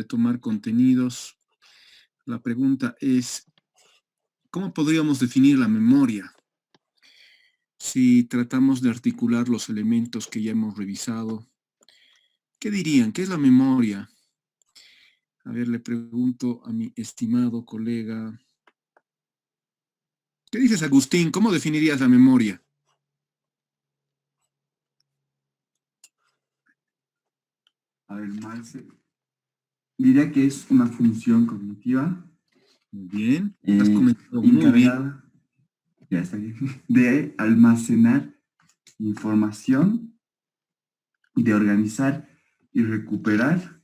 retomar contenidos. La pregunta es, ¿cómo podríamos definir la memoria? Si tratamos de articular los elementos que ya hemos revisado, ¿qué dirían? ¿Qué es la memoria? A ver, le pregunto a mi estimado colega. ¿Qué dices, Agustín? ¿Cómo definirías la memoria? A ver, Marce, diría que es una función cognitiva Muy bien, has comentado muy bien. encargada, ya está bien, de almacenar información, de organizar y recuperar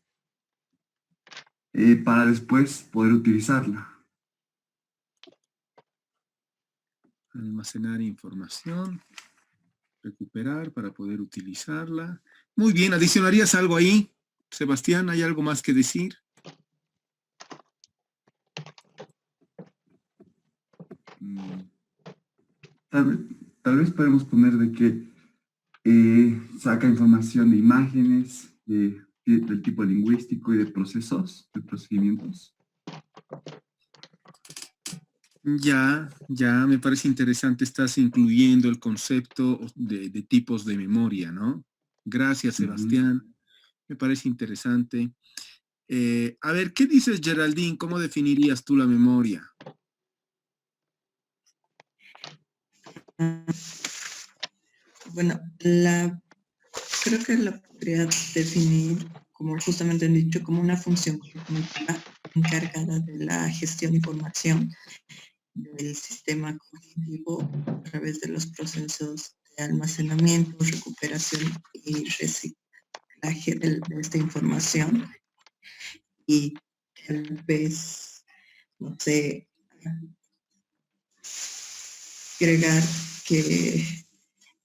para después poder utilizarla. Almacenar información, recuperar para poder utilizarla. Muy bien, ¿adicionarías algo ahí? Sebastián, ¿hay algo más que decir? Tal vez podemos poner de que saca información de imágenes, del tipo lingüístico y de procesos, de procedimientos. Ya, me parece interesante. Estás incluyendo el concepto de tipos de memoria, ¿no? Gracias, Sebastián. Me parece interesante. A ver, ¿qué dices, Geraldine? ¿Cómo definirías tú la memoria? Bueno, creo que la podría definir, como justamente han dicho, como una función cognitiva encargada de la gestión de información del sistema cognitivo a través de los procesos de almacenamiento, recuperación y reciclaje de esta información. Y tal vez, no sé, agregar que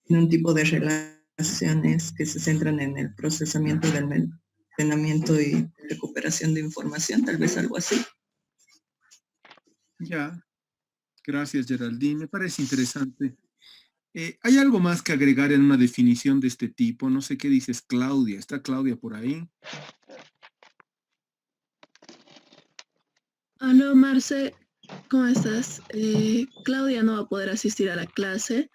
en un tipo de relaciones que se centran en el procesamiento del almacenamiento y recuperación de información, tal vez algo así. Ya, gracias, Geraldine. Me parece interesante. ¿Hay algo más que agregar en una definición de este tipo? No sé qué dices, Claudia. ¿Está Claudia por ahí? Hola, Marce, ¿cómo estás? Claudia no va a poder asistir a la clase.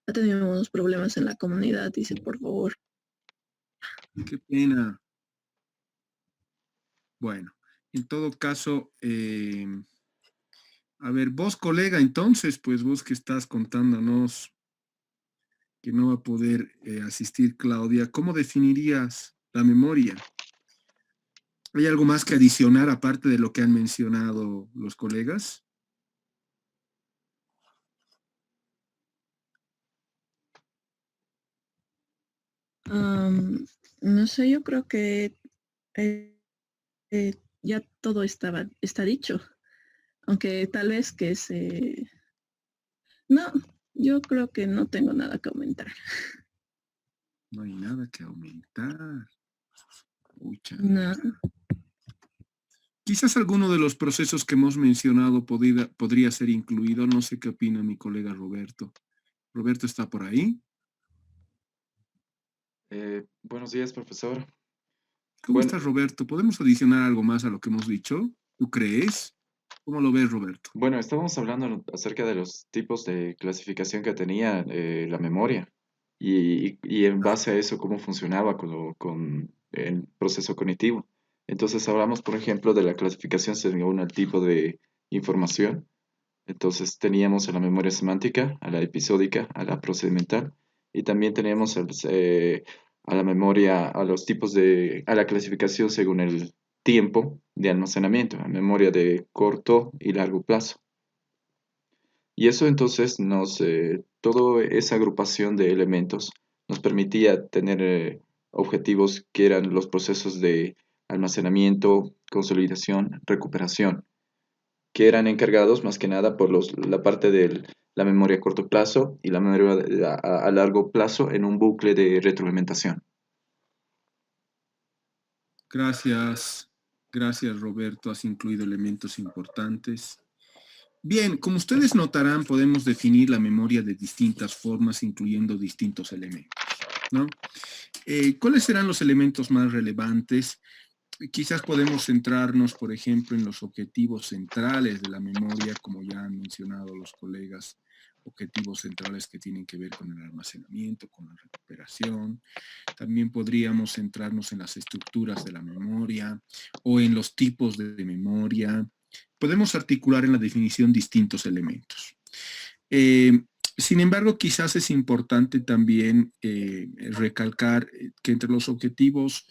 Ha tenido unos problemas en la comunidad, dice, por favor. Qué pena. Bueno, en todo caso, a ver, vos, colega, entonces, pues vos que estás contándonos que no va a poder asistir Claudia, ¿cómo definirías la memoria? ¿Hay algo más que adicionar aparte de lo que han mencionado los colegas? No sé, yo creo que eh, ya todo está dicho, aunque tal vez que se... No, yo creo que no tengo nada que aumentar. No hay nada que aumentar. Pucha. No. Quizás alguno de los procesos que hemos mencionado podría ser incluido. No sé qué opina mi colega Roberto. ¿Roberto está por ahí? Buenos días, profesor. ¿Cómo Bueno, estás, Roberto? ¿Podemos adicionar algo más a lo que hemos dicho? ¿Tú crees? ¿Cómo lo ves, Roberto? bueno, estábamos hablando acerca de los tipos de clasificación que tenía la memoria y en base a eso cómo funcionaba con el proceso cognitivo. Entonces hablamos, por ejemplo, de la clasificación según el tipo de información. Entonces teníamos a la memoria semántica, a la episódica, a la procedimental y también teníamos a la memoria, a los tipos a la clasificación según el tiempo de almacenamiento, a memoria de corto y largo plazo. Y eso entonces toda esa agrupación de elementos nos permitía tener objetivos que eran los procesos de almacenamiento, consolidación, recuperación que eran encargados más que nada por la parte de la memoria a corto plazo y la memoria a largo plazo en un bucle de retroalimentación. Gracias. Gracias, Roberto. Has incluido elementos importantes. Bien, como ustedes notarán, podemos definir la memoria de distintas formas, incluyendo distintos elementos, ¿no? ¿Cuáles serán los elementos más relevantes? Quizás podemos centrarnos, por ejemplo, en los objetivos centrales de la memoria, como ya han mencionado los colegas, objetivos centrales que tienen que ver con el almacenamiento, con la recuperación. También podríamos centrarnos en las estructuras de la memoria o en los tipos de memoria. Podemos articular en la definición distintos elementos. Sin embargo, quizás es importante también recalcar que entre los objetivos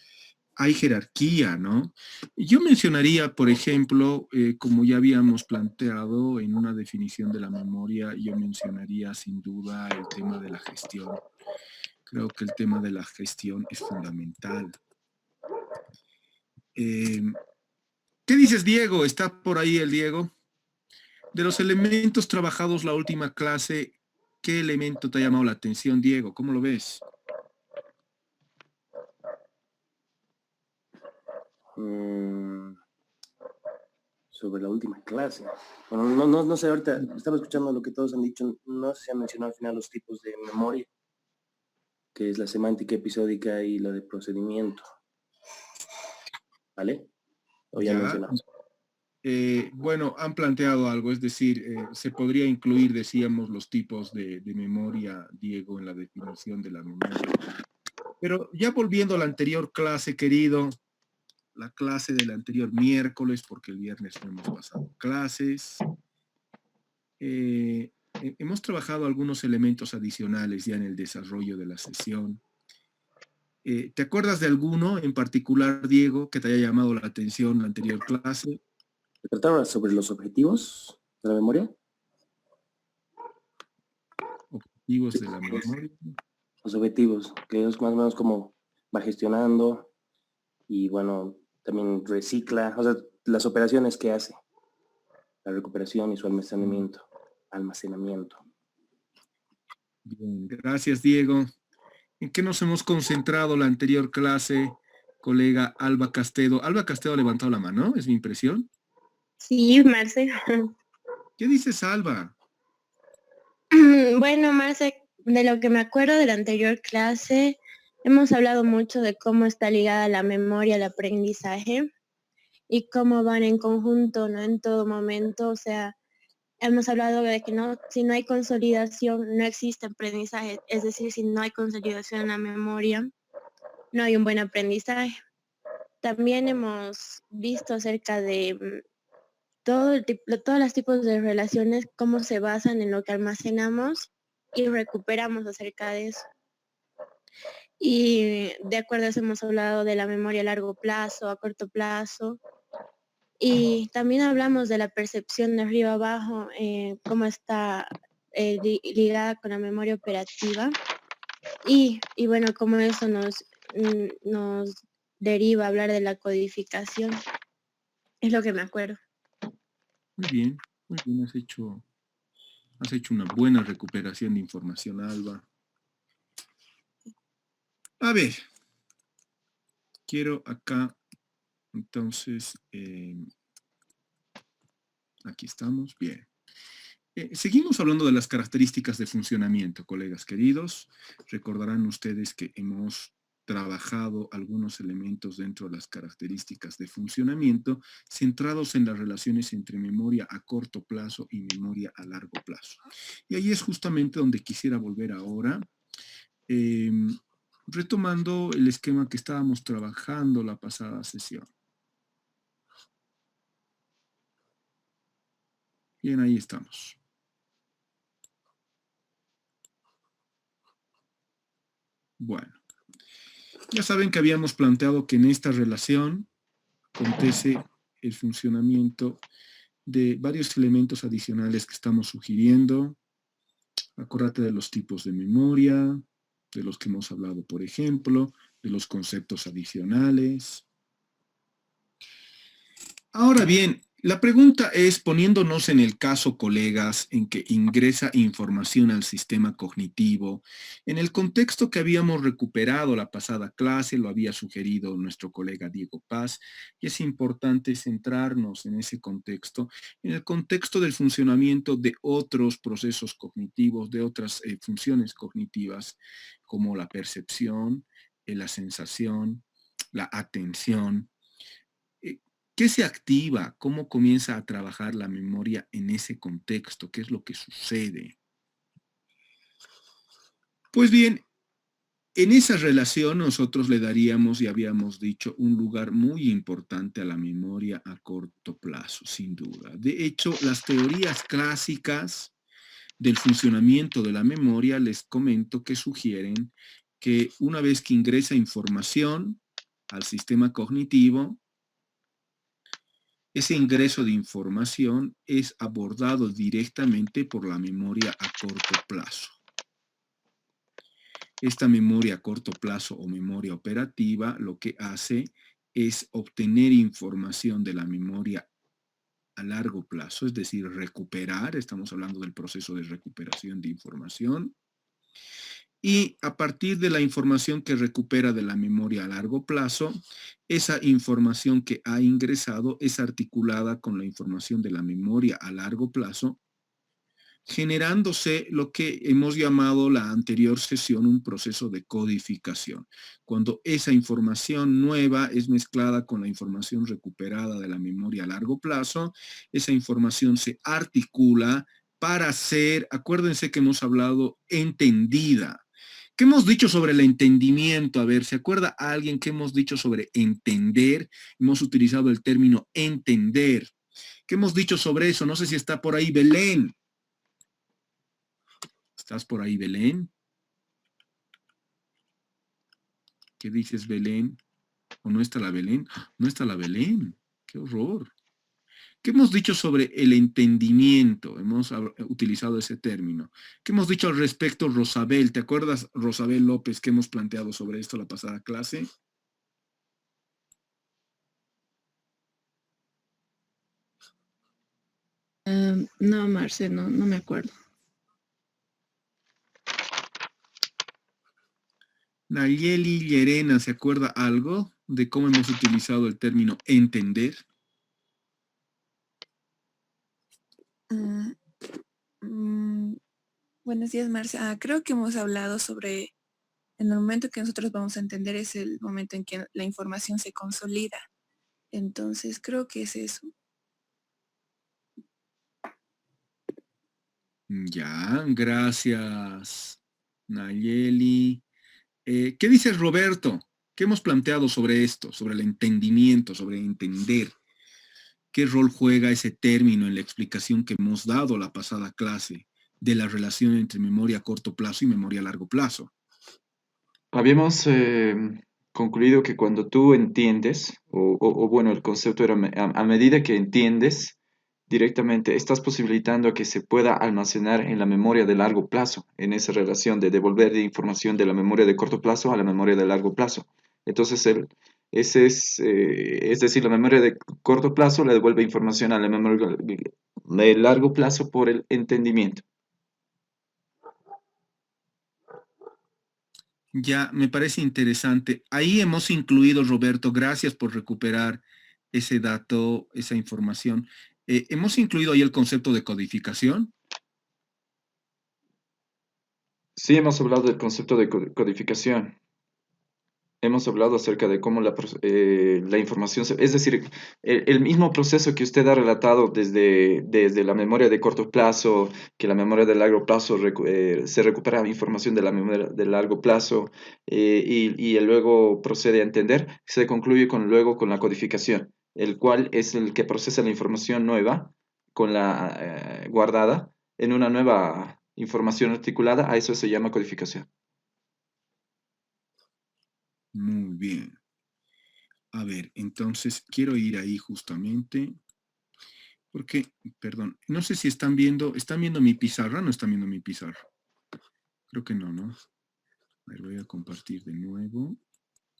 hay jerarquía, ¿no? Yo mencionaría, por ejemplo, como ya habíamos planteado en una definición de la memoria, yo mencionaría sin duda el tema de la gestión. Creo que el tema de la gestión es fundamental. ¿Qué dices, Diego? ¿Está por ahí el Diego? De los elementos trabajados la última clase, ¿qué elemento te ha llamado la atención, Diego? ¿Cómo lo ves? Sobre la última clase. Bueno, no sé, ahorita estaba escuchando lo que todos han dicho, no se ha mencionado al final los tipos de memoria, que es la semántica episódica y la de procedimiento. ¿Vale? ¿O ya mencionamos? Bueno, han planteado algo, es decir, se podría incluir, decíamos, los tipos de memoria, Diego, en la definición de la memoria. Pero ya volviendo a la anterior clase, querido, la clase del anterior miércoles, porque el viernes no hemos pasado clases. Hemos trabajado algunos elementos adicionales ya en el desarrollo de la sesión. ¿Te acuerdas de alguno en particular, Diego, que te haya llamado la atención la anterior clase? ¿Se trataba sobre los objetivos de la memoria? Objetivos de la memoria. Los objetivos, que es más o menos como va gestionando y bueno, también recicla, o sea, las operaciones que hace, la recuperación y su almacenamiento. Bien, gracias, Diego. ¿En qué nos hemos concentrado la anterior clase, colega Alba Castedo? Alba Castedo ha levantado la mano, ¿es mi impresión? Sí, Marce. ¿Qué dices, Alba? Bueno, Marce, de lo que me acuerdo de la anterior clase, hemos hablado mucho de cómo está ligada la memoria al aprendizaje y cómo van en conjunto, ¿no? En todo momento, o sea, hemos hablado de que no, si no hay consolidación, no existe aprendizaje, es decir, si no hay consolidación en la memoria, no hay un buen aprendizaje. También hemos visto acerca de todos los tipos de relaciones, cómo se basan en lo que almacenamos y recuperamos acerca de eso. Y de acuerdo a eso hemos hablado de la memoria a largo plazo, a corto plazo. Y también hablamos de la percepción de arriba abajo, cómo está ligada con la memoria operativa. Y bueno, cómo eso nos deriva a hablar de la codificación. Es lo que me acuerdo. Muy bien, has hecho una buena recuperación de información, Alba. A ver, quiero acá, entonces, aquí estamos, bien. Seguimos hablando de las características de funcionamiento, colegas queridos. Recordarán ustedes que hemos trabajado algunos elementos dentro de las características de funcionamiento centrados en las relaciones entre memoria a corto plazo y memoria a largo plazo. Y ahí es justamente donde quisiera volver ahora, retomando el esquema que estábamos trabajando la pasada sesión. Bien, ahí estamos. Bueno, ya saben que habíamos planteado que en esta relación acontece el funcionamiento de varios elementos adicionales que estamos sugiriendo. Acuérdate de los tipos de memoria, de los que hemos hablado, por ejemplo, de los conceptos adicionales. Ahora bien, la pregunta es, poniéndonos en el caso, colegas, en que ingresa información al sistema cognitivo, en el contexto que habíamos recuperado la pasada clase, lo había sugerido nuestro colega Diego Paz, y es importante centrarnos en ese contexto, en el contexto del funcionamiento de otros procesos cognitivos, de otras funciones cognitivas, como la percepción, la sensación, la atención, ¿Qué se activa? ¿Cómo comienza a trabajar la memoria en ese contexto? ¿Qué es lo que sucede? Pues bien, en esa relación nosotros le daríamos, y habíamos dicho, un lugar muy importante a la memoria a corto plazo, sin duda. De hecho, las teorías clásicas del funcionamiento de la memoria, les comento que sugieren que una vez que ingresa información al sistema cognitivo, ese ingreso de información es abordado directamente por la memoria a corto plazo. Esta memoria a corto plazo o memoria operativa lo que hace es obtener información de la memoria a largo plazo, es decir, recuperar, estamos hablando del proceso de recuperación de información, y a partir de la información que recupera de la memoria a largo plazo, esa información que ha ingresado es articulada con la información de la memoria a largo plazo, generándose lo que hemos llamado la anterior sesión un proceso de codificación. Cuando esa información nueva es mezclada con la información recuperada de la memoria a largo plazo, esa información se articula para ser, acuérdense que hemos hablado, entendida. ¿Qué hemos dicho sobre el entendimiento? A ver, ¿se acuerda alguien qué hemos dicho sobre entender? Hemos utilizado el término entender. ¿Qué hemos dicho sobre eso? No sé si está por ahí Belén. ¿Estás por ahí, Belén? ¿Qué dices, Belén? ¿O no está la Belén? No está la Belén. ¡Qué horror! ¿Qué hemos dicho sobre el entendimiento? Hemos utilizado ese término. ¿Qué hemos dicho al respecto, Rosabel? ¿Te acuerdas, Rosabel López, que hemos planteado sobre esto la pasada clase? No, Marce, no me acuerdo. Nayeli Llerena, ¿se acuerda algo de cómo hemos utilizado el término entender? Buenos días, Marce. Creo que hemos hablado sobre en el momento que nosotros vamos a entender es el momento en que la información se consolida. Entonces, creo que es eso. Ya, gracias, Nayeli. ¿Qué dice Roberto? ¿Qué hemos planteado sobre esto, sobre el entendimiento, sobre entender? ¿Qué rol juega ese término en la explicación que hemos dado la pasada clase de la relación entre memoria a corto plazo y memoria a largo plazo? Habíamos concluido que cuando tú entiendes, o bueno, el concepto era a medida que entiendes, directamente estás posibilitando que se pueda almacenar en la memoria de largo plazo, en esa relación de devolver información de la memoria de corto plazo a la memoria de largo plazo. Entonces, ese es decir, la memoria de corto plazo le devuelve información a la memoria de largo plazo por el entendimiento. Ya, me parece interesante. Ahí hemos incluido, Roberto, gracias por recuperar ese dato, esa información. ¿Hemos incluido ahí el concepto de codificación? Sí, hemos hablado del concepto de codificación. Hemos hablado acerca de cómo la información, es decir, el mismo proceso que usted ha relatado desde la memoria de corto plazo, que la memoria de largo plazo se recupera información de la memoria de largo plazo y luego procede a entender, se concluye luego con la codificación, el cual es el que procesa la información nueva con la guardada en una nueva información articulada, a eso se llama codificación. Muy bien. A ver, entonces quiero ir ahí justamente, porque, perdón, no sé si ¿están viendo mi pizarra o no están viendo mi pizarra? Creo que no, ¿no? A ver, voy a compartir de nuevo.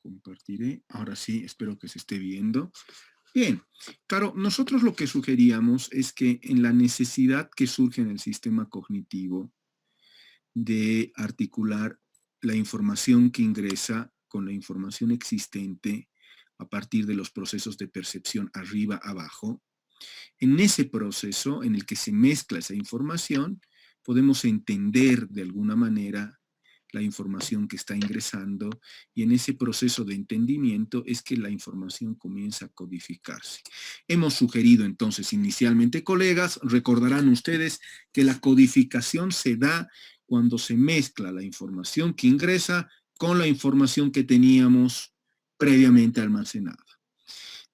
Compartiré. Ahora sí, espero que se esté viendo. Bien, claro, nosotros lo que sugeríamos es que en la necesidad que surge en el sistema cognitivo de articular la información que ingresa con la información existente a partir de los procesos de percepción arriba, abajo. En ese proceso en el que se mezcla esa información, podemos entender de alguna manera la información que está ingresando, y en ese proceso de entendimiento es que la información comienza a codificarse. Hemos sugerido entonces inicialmente, colegas, recordarán ustedes que la codificación se da cuando se mezcla la información que ingresa con la información que teníamos previamente almacenada.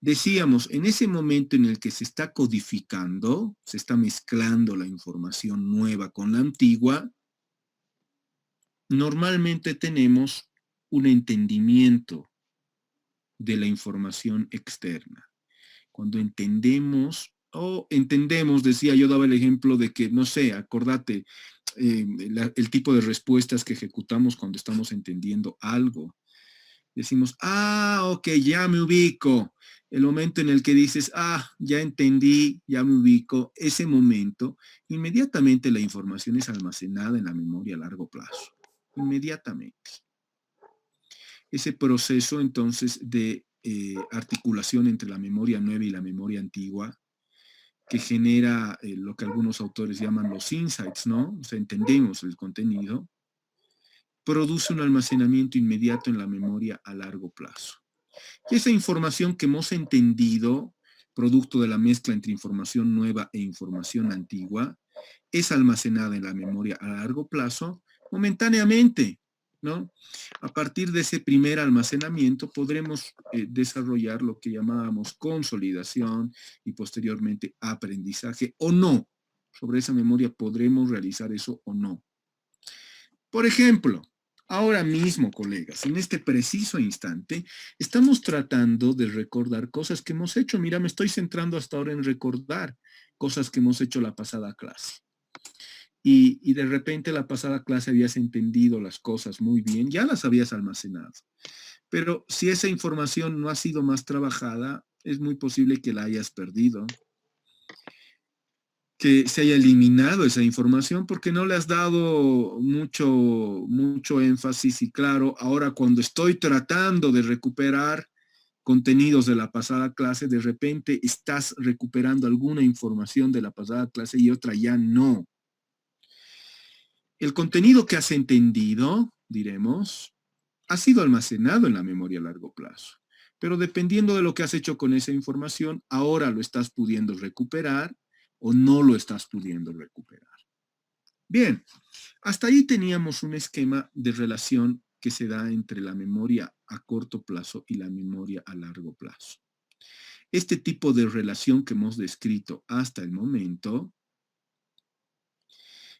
Decíamos, en ese momento en el que se está codificando, se está mezclando la información nueva con la antigua, normalmente tenemos un entendimiento de la información externa. Cuando entendemos, decía, yo daba el ejemplo de que, no sé, acordate, el tipo de respuestas que ejecutamos cuando estamos entendiendo algo. Decimos, ok, ya me ubico. El momento en el que dices, ya entendí, ya me ubico, ese momento, inmediatamente la información es almacenada en la memoria a largo plazo. Inmediatamente. Ese proceso, entonces, de articulación entre la memoria nueva y la memoria antigua, que genera lo que algunos autores llaman los insights, ¿no? O sea, entendemos el contenido, produce un almacenamiento inmediato en la memoria a largo plazo. Y esa información que hemos entendido, producto de la mezcla entre información nueva e información antigua, es almacenada en la memoria a largo plazo momentáneamente, ¿no? A partir de ese primer almacenamiento podremos desarrollar lo que llamábamos consolidación y posteriormente aprendizaje o no. Sobre esa memoria podremos realizar eso o no. Por ejemplo, ahora mismo, colegas, en este preciso instante, estamos tratando de recordar cosas que hemos hecho. Mira, me estoy centrando hasta ahora en recordar cosas que hemos hecho la pasada clase. Y de repente la pasada clase habías entendido las cosas muy bien, ya las habías almacenado. Pero si esa información no ha sido más trabajada, es muy posible que la hayas perdido, que se haya eliminado esa información porque no le has dado mucho énfasis. Y claro, ahora cuando estoy tratando de recuperar contenidos de la pasada clase, de repente estás recuperando alguna información de la pasada clase y otra ya no. El contenido que has entendido, diremos, ha sido almacenado en la memoria a largo plazo. Pero dependiendo de lo que has hecho con esa información, ahora lo estás pudiendo recuperar o no lo estás pudiendo recuperar. Bien, hasta ahí teníamos un esquema de relación que se da entre la memoria a corto plazo y la memoria a largo plazo. Este tipo de relación que hemos descrito hasta el momento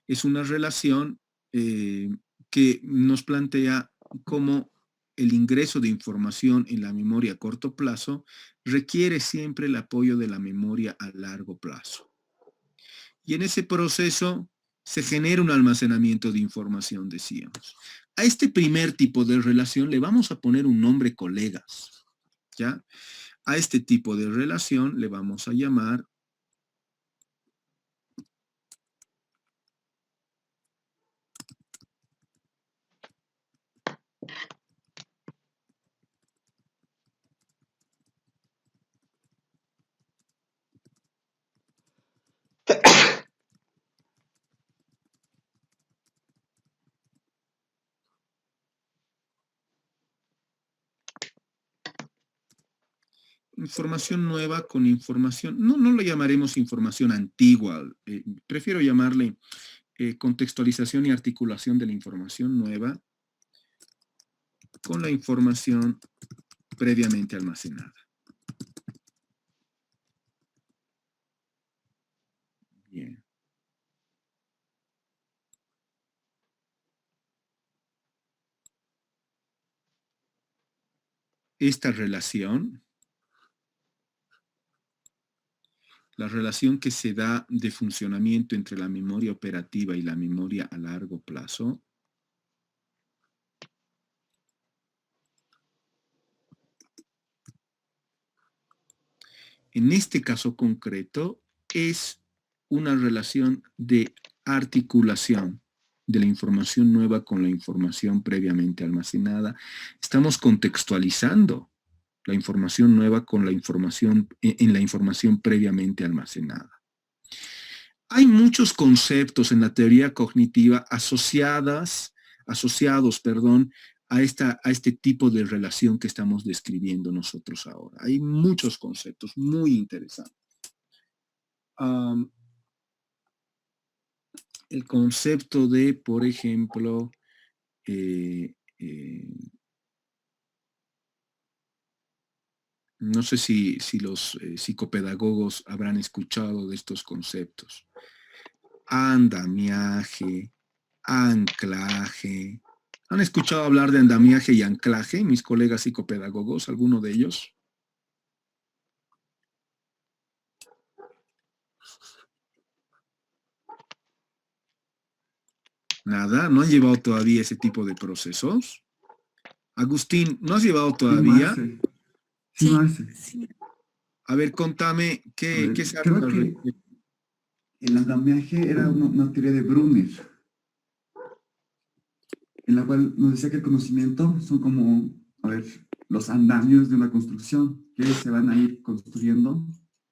es una relación que nos plantea cómo el ingreso de información en la memoria a corto plazo requiere siempre el apoyo de la memoria a largo plazo. Y en ese proceso se genera un almacenamiento de información, decíamos. A este primer tipo de relación le vamos a poner un nombre, colegas, ¿ya? A este tipo de relación le vamos a llamar información nueva con información, no lo llamaremos información antigua, prefiero llamarle contextualización y articulación de la información nueva con la información previamente almacenada. Bien. Esta relación, la relación que se da de funcionamiento entre la memoria operativa y la memoria a largo plazo, en este caso concreto es una relación de articulación de la información nueva con la información previamente almacenada. Estamos contextualizando la información nueva con la información, en la información previamente almacenada. Hay muchos conceptos en la teoría cognitiva asociados asociados, perdón, a este tipo de relación que estamos describiendo nosotros ahora. Hay muchos conceptos muy interesantes. El concepto de, por ejemplo, no sé si los psicopedagogos habrán escuchado de estos conceptos. Andamiaje, anclaje. ¿Han escuchado hablar de andamiaje y anclaje, mis colegas psicopedagogos, alguno de ellos? Nada, ¿no han llevado todavía ese tipo de procesos? Agustín, ¿no has llevado todavía? Sí, Marce. Sí. A ver, contame, A ¿qué ver, sabes creo al que respecto? el andamiaje era una teoría de Brunner, en la cual nos decía que el conocimiento son como, a ver, los andamios de una construcción que se van a ir construyendo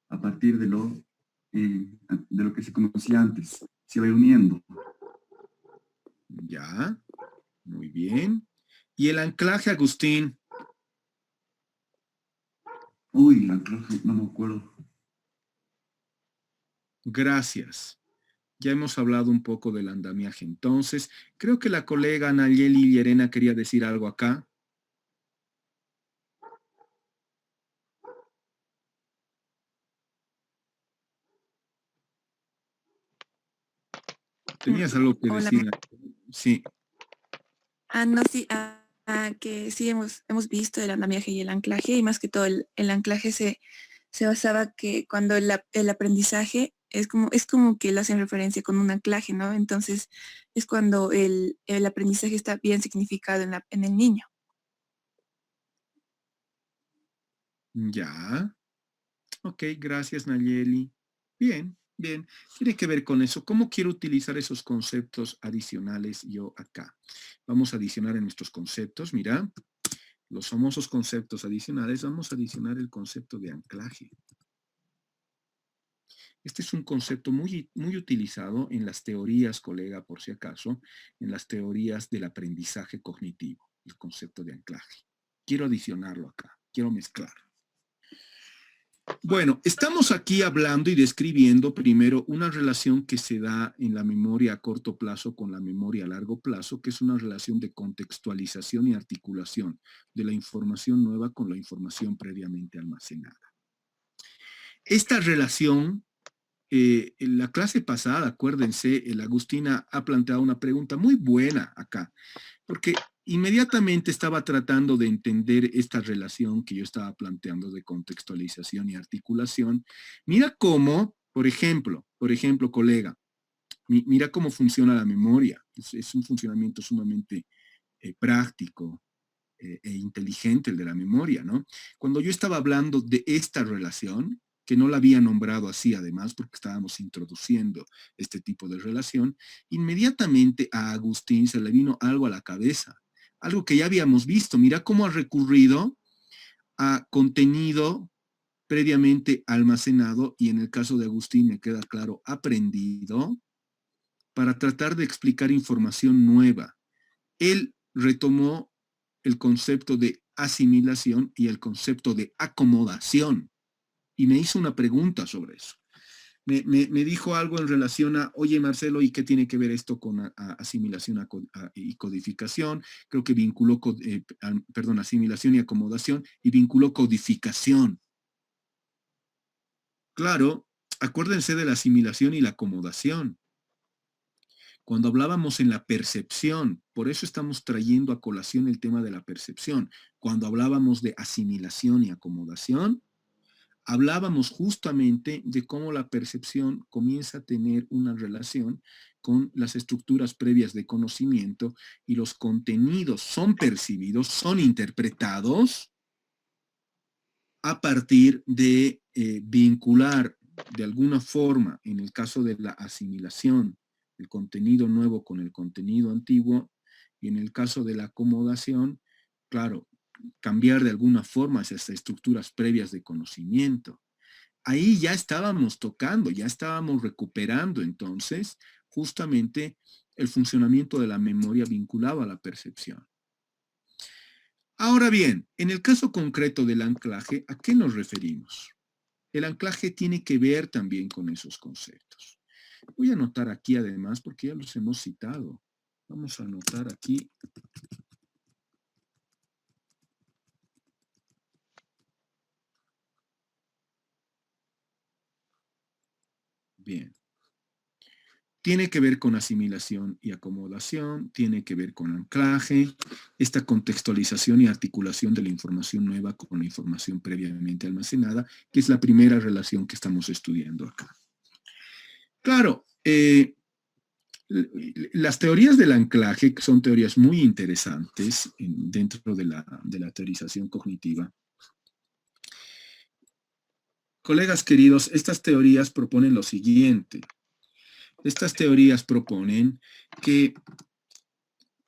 a partir de lo que se conocía antes. Se va a ir uniendo. Ya, muy bien. ¿Y el anclaje, Agustín? Uy, el anclaje, no me acuerdo. Gracias. Ya hemos hablado un poco del andamiaje. Entonces, creo que la colega Nayeli Llerena quería decir algo acá. ¿Tenías algo que Hola. decir? Sí. No, sí, que sí hemos visto el andamiaje y el anclaje, y más que todo el anclaje se basaba que cuando el aprendizaje es como que lo hacen referencia con un anclaje, ¿no? Entonces es cuando el aprendizaje está bien significado en el niño. Ya. Ok, gracias Nayeli. Bien, bien. Tiene que ver con eso. ¿Cómo quiero utilizar esos conceptos adicionales yo acá? Vamos a adicionar en nuestros conceptos, mira, los famosos conceptos adicionales, vamos a adicionar el concepto de anclaje. Este es un concepto muy, muy utilizado en las teorías, colega, por si acaso, en las teorías del aprendizaje cognitivo, el concepto de anclaje. Quiero adicionarlo acá, quiero mezclar. Bueno, estamos aquí hablando y describiendo primero una relación que se da en la memoria a corto plazo con la memoria a largo plazo, que es una relación de contextualización y articulación de la información nueva con la información previamente almacenada. Esta relación, en la clase pasada, acuérdense, el Agustina ha planteado una pregunta muy buena acá, porque inmediatamente estaba tratando de entender esta relación que yo estaba planteando de contextualización y articulación. Mira cómo, por ejemplo, colega, mira cómo funciona la memoria. Es un funcionamiento sumamente práctico e inteligente el de la memoria, ¿no? Cuando yo estaba hablando de esta relación, que no la había nombrado así además, porque estábamos introduciendo este tipo de relación, inmediatamente a Agustín se le vino algo a la cabeza, algo que ya habíamos visto. Mira cómo ha recurrido a contenido previamente almacenado, y en el caso de Agustín me queda claro, aprendido, para tratar de explicar información nueva. Él retomó el concepto de asimilación y el concepto de acomodación, y me hizo una pregunta sobre eso. Me dijo algo en relación a, oye Marcelo, ¿y qué tiene que ver esto con asimilación y codificación? Creo que vinculó, asimilación y acomodación, y vinculó codificación. Claro, acuérdense de la asimilación y la acomodación. Cuando hablábamos en la percepción, por eso estamos trayendo a colación el tema de la percepción. Cuando hablábamos de asimilación y acomodación, hablábamos justamente de cómo la percepción comienza a tener una relación con las estructuras previas de conocimiento, y los contenidos son percibidos, son interpretados a partir de vincular de alguna forma, en el caso de la asimilación, el contenido nuevo con el contenido antiguo, y en el caso de la acomodación, claro, cambiar de alguna forma esas estructuras previas de conocimiento. Ahí ya estábamos tocando, ya estábamos recuperando entonces justamente el funcionamiento de la memoria vinculado a la percepción. Ahora bien, en el caso concreto del anclaje, ¿a qué nos referimos? El anclaje tiene que ver también con esos conceptos. Voy a anotar aquí además, porque ya los hemos citado. Vamos a anotar aquí. Bien. Tiene que ver con asimilación y acomodación, tiene que ver con anclaje, esta contextualización y articulación de la información nueva con la información previamente almacenada, que es la primera relación que estamos estudiando acá. Claro, las teorías del anclaje, que son teorías muy interesantes dentro de la teorización cognitiva. Colegas queridos, estas teorías proponen lo siguiente. Estas teorías proponen que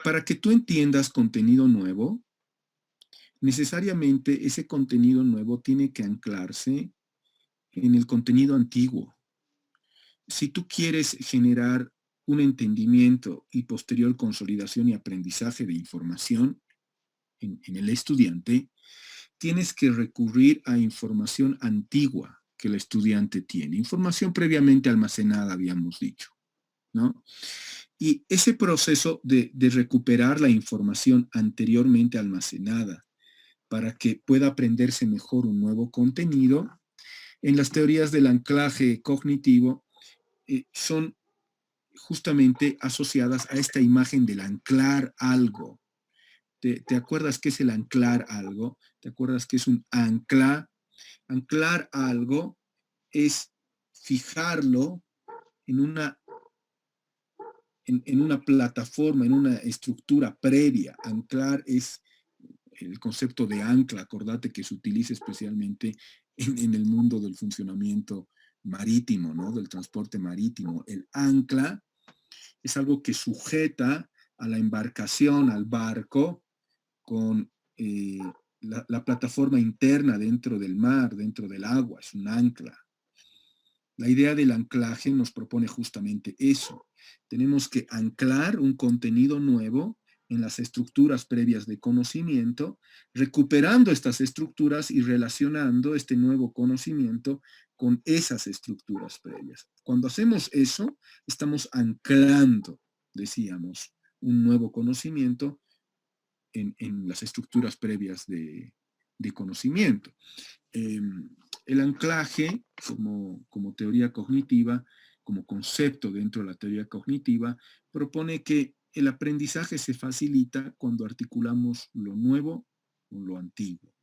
para que tú entiendas contenido nuevo, necesariamente ese contenido nuevo tiene que anclarse en el contenido antiguo. Si tú quieres generar un entendimiento y posterior consolidación y aprendizaje de información en el estudiante, tienes que recurrir a información antigua que el estudiante tiene, información previamente almacenada, habíamos dicho, ¿no? Y ese proceso de recuperar la información anteriormente almacenada para que pueda aprenderse mejor un nuevo contenido, en las teorías del anclaje cognitivo son justamente asociadas a esta imagen del anclar algo. ¿Te acuerdas qué es el anclar algo? ¿Te acuerdas qué es un ancla? Anclar algo es fijarlo en una plataforma, en una estructura previa. Anclar es el concepto de ancla, acordate que se utiliza especialmente en el mundo del funcionamiento marítimo, ¿no? Del transporte marítimo. El ancla es algo que sujeta a la embarcación, al barco, con la plataforma interna dentro del mar, dentro del agua, es un ancla. La idea del anclaje nos propone justamente eso. Tenemos que anclar un contenido nuevo en las estructuras previas de conocimiento, recuperando estas estructuras y relacionando este nuevo conocimiento con esas estructuras previas. Cuando hacemos eso, estamos anclando, decíamos, un nuevo conocimiento en las estructuras previas de conocimiento. El anclaje como teoría cognitiva, como concepto dentro de la teoría cognitiva, propone que el aprendizaje se facilita cuando articulamos lo nuevo con lo antiguo,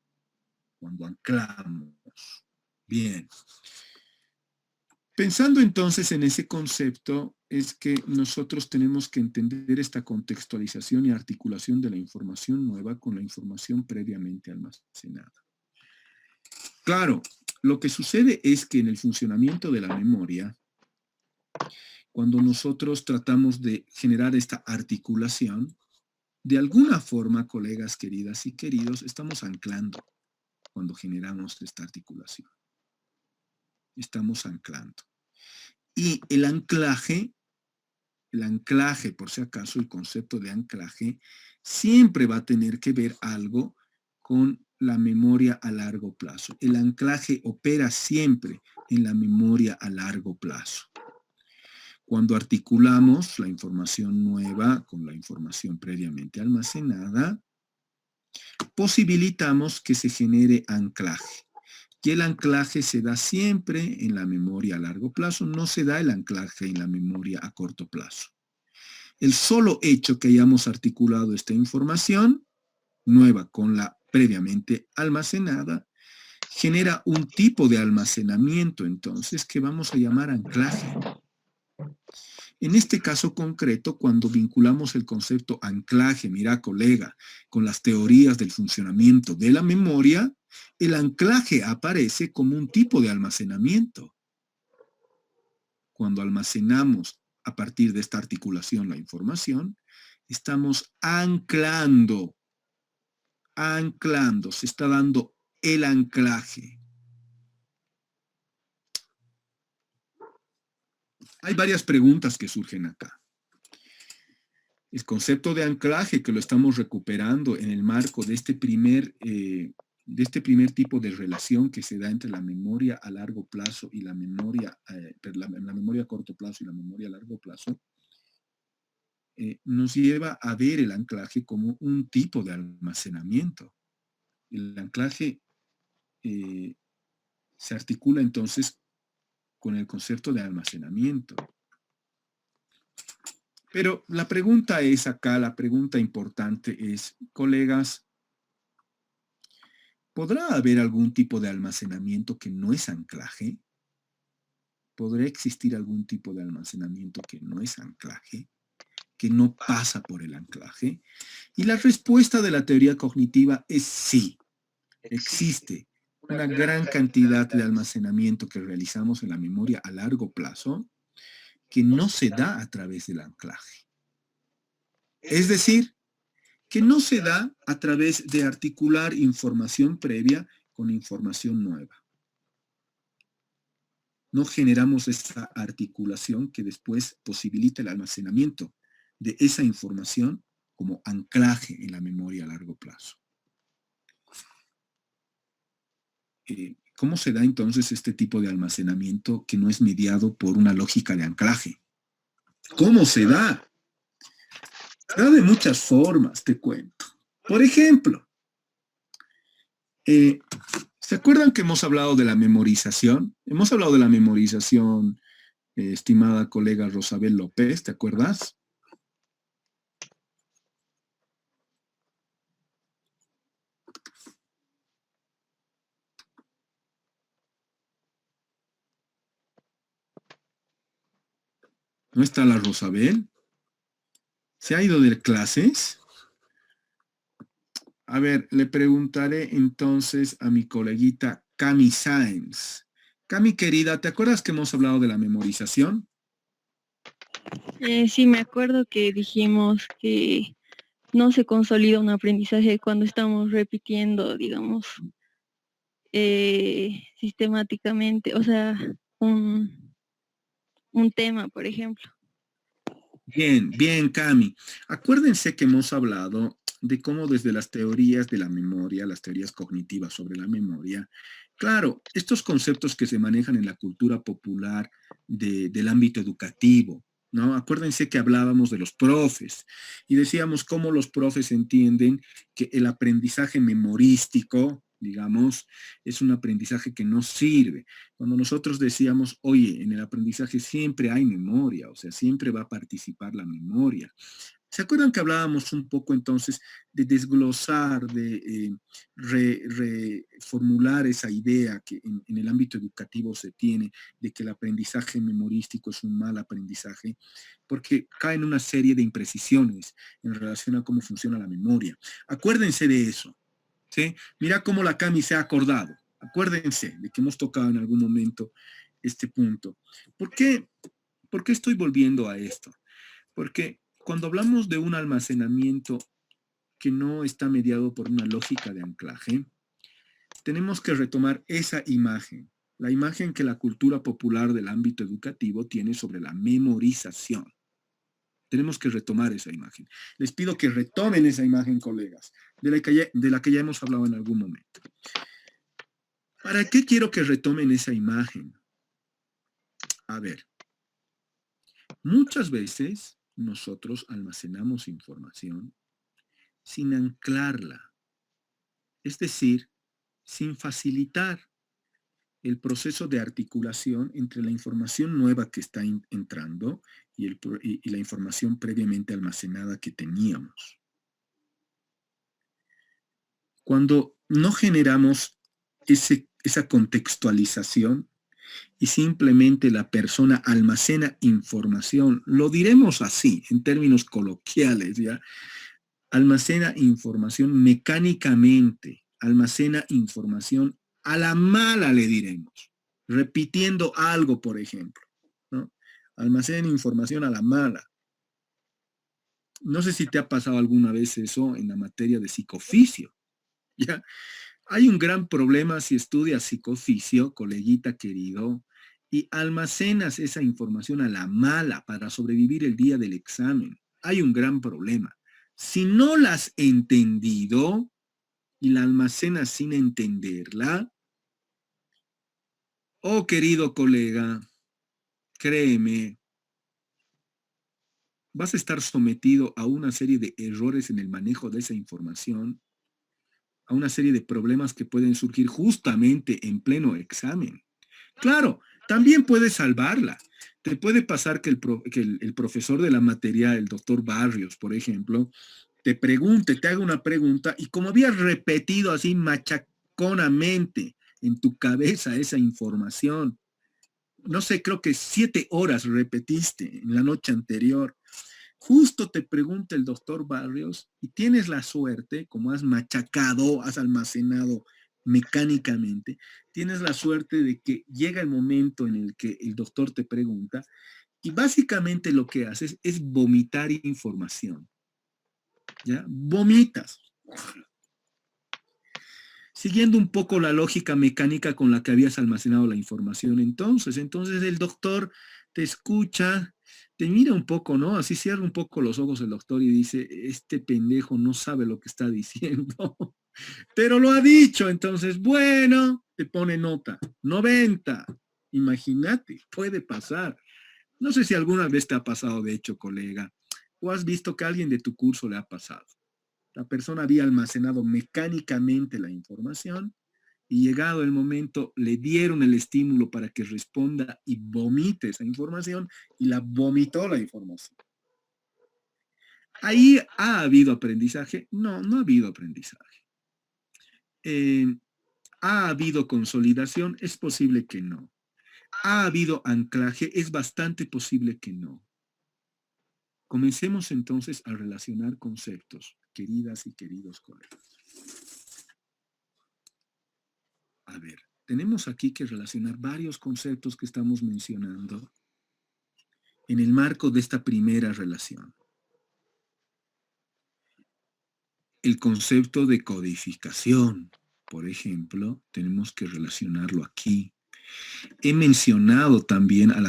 cuando anclamos. Bien. Pensando entonces en ese concepto, es que nosotros tenemos que entender esta contextualización y articulación de la información nueva con la información previamente almacenada. Claro, lo que sucede es que en el funcionamiento de la memoria, cuando nosotros tratamos de generar esta articulación, de alguna forma, colegas queridas y queridos, estamos anclando cuando generamos esta articulación. Estamos anclando. Y el anclaje, por si acaso, el concepto de anclaje, siempre va a tener que ver algo con la memoria a largo plazo. El anclaje opera siempre en la memoria a largo plazo. Cuando articulamos la información nueva con la información previamente almacenada, posibilitamos que se genere anclaje. Y el anclaje se da siempre en la memoria a largo plazo, no se da el anclaje en la memoria a corto plazo. El solo hecho que hayamos articulado esta información nueva con la previamente almacenada genera un tipo de almacenamiento, entonces, que vamos a llamar anclaje. En este caso concreto, cuando vinculamos el concepto anclaje, mira colega, con las teorías del funcionamiento de la memoria, el anclaje aparece como un tipo de almacenamiento. Cuando almacenamos a partir de esta articulación la información, estamos anclando, se está dando el anclaje. Hay varias preguntas que surgen acá. El concepto de anclaje que lo estamos recuperando en el marco de este primer tipo de relación que se da entre la memoria a largo plazo y la memoria, la memoria a corto plazo y la memoria a largo plazo, nos lleva a ver el anclaje como un tipo de almacenamiento. El anclaje se articula entonces con el concepto de almacenamiento. Pero la pregunta es acá, la pregunta importante es, colegas, ¿podrá haber algún tipo de almacenamiento que no es anclaje? ¿Podrá existir algún tipo de almacenamiento que no es anclaje? ¿Que no pasa por el anclaje? Y la respuesta de la teoría cognitiva es sí. Existe una gran cantidad de almacenamiento que realizamos en la memoria a largo plazo que no se da a través del anclaje. Es decir, que no se da a través de articular información previa con información nueva. No generamos esa articulación que después posibilita el almacenamiento de esa información como anclaje en la memoria a largo plazo. ¿Cómo se da entonces este tipo de almacenamiento que no es mediado por una lógica de anclaje? ¿Cómo se da? Se da de muchas formas, te cuento. Por ejemplo, ¿se acuerdan que hemos hablado de la memorización? Hemos hablado de la memorización, estimada colega Rosabel López, ¿te acuerdas? ¿No está la Rosabel? ¿Se ha ido de clases? A ver, le preguntaré entonces a mi coleguita Cami Sáenz. Cami, querida, ¿te acuerdas que hemos hablado de la memorización? Sí, me acuerdo que dijimos que no se consolida un aprendizaje cuando estamos repitiendo, digamos, sistemáticamente, o sea, un tema, por ejemplo. Bien, bien, Cami. Acuérdense que hemos hablado de cómo desde las teorías de la memoria, las teorías cognitivas sobre la memoria, claro, estos conceptos que se manejan en la cultura popular del ámbito educativo, ¿no? Acuérdense que hablábamos de los profes y decíamos cómo los profes entienden que el aprendizaje memorístico, digamos, es un aprendizaje que no sirve. Cuando nosotros decíamos, oye, en el aprendizaje siempre hay memoria, o sea, siempre va a participar la memoria. ¿Se acuerdan que hablábamos un poco entonces de desglosar, de reformular esa idea que en el ámbito educativo se tiene de que el aprendizaje memorístico es un mal aprendizaje? Porque caen una serie de imprecisiones en relación a cómo funciona la memoria. Acuérdense de eso, ¿sí? Mira cómo la Cami se ha acordado. Acuérdense de que hemos tocado en algún momento este punto. ¿Por qué estoy volviendo a esto? Porque cuando hablamos de un almacenamiento que no está mediado por una lógica de anclaje, tenemos que retomar esa imagen, la imagen que la cultura popular del ámbito educativo tiene sobre la memorización. Tenemos que retomar esa imagen. Les pido que retomen esa imagen, colegas, de la que ya hemos hablado en algún momento. ¿Para qué quiero que retomen esa imagen? A ver, muchas veces nosotros almacenamos información sin anclarla, es decir, sin facilitar el proceso de articulación entre la información nueva que está entrando y la información previamente almacenada que teníamos. Cuando no generamos esa contextualización y simplemente la persona almacena información, lo diremos así, en términos coloquiales, ¿ya? Almacena información mecánicamente, almacena información a la mala, le diremos, repitiendo algo, por ejemplo, ¿no? Almacena información a la mala. No sé si te ha pasado alguna vez eso en la materia de psicoficio, ¿ya? Hay un gran problema si estudias psicoficio, coleguita querido, y almacenas esa información a la mala para sobrevivir el día del examen. hay un gran problema. Si no la has entendido y la almacenas sin entenderla, oh querido colega, créeme, vas a estar sometido a una serie de errores en el manejo de esa información, a una serie de problemas que pueden surgir justamente en pleno examen. Claro, también puedes salvarla. Te puede pasar que el profesor de la materia, el doctor Barrios, por ejemplo, te haga una pregunta y como habías repetido así machaconamente en tu cabeza esa información, no sé, creo que 7 horas repetiste en la noche anterior, justo te pregunta el doctor Barrios y tienes la suerte, como has machacado, has almacenado mecánicamente, tienes la suerte de que llega el momento en el que el doctor te pregunta y básicamente lo que haces es vomitar información. ¿Ya? Vomitas. Siguiendo un poco la lógica mecánica con la que habías almacenado la información entonces el doctor te escucha, te mira un poco, ¿no? Así cierra un poco los ojos el doctor y dice, este pendejo no sabe lo que está diciendo, pero lo ha dicho, entonces, bueno, te pone nota, 90. Imagínate, puede pasar. No sé si alguna vez te ha pasado, de hecho, colega, o has visto que a alguien de tu curso le ha pasado. La persona había almacenado mecánicamente la información y llegado el momento le dieron el estímulo para que responda y vomite esa información y la vomitó la información. ¿Ahí ha habido aprendizaje? No, no ha habido aprendizaje. ¿Ha habido consolidación? Es posible que no. ¿Ha habido anclaje? Es bastante posible que no. Comencemos entonces a relacionar conceptos, queridas y queridos colegas. A ver, tenemos aquí que relacionar varios conceptos que estamos mencionando en el marco de esta primera relación. El concepto de codificación, por ejemplo, tenemos que relacionarlo aquí. He mencionado también al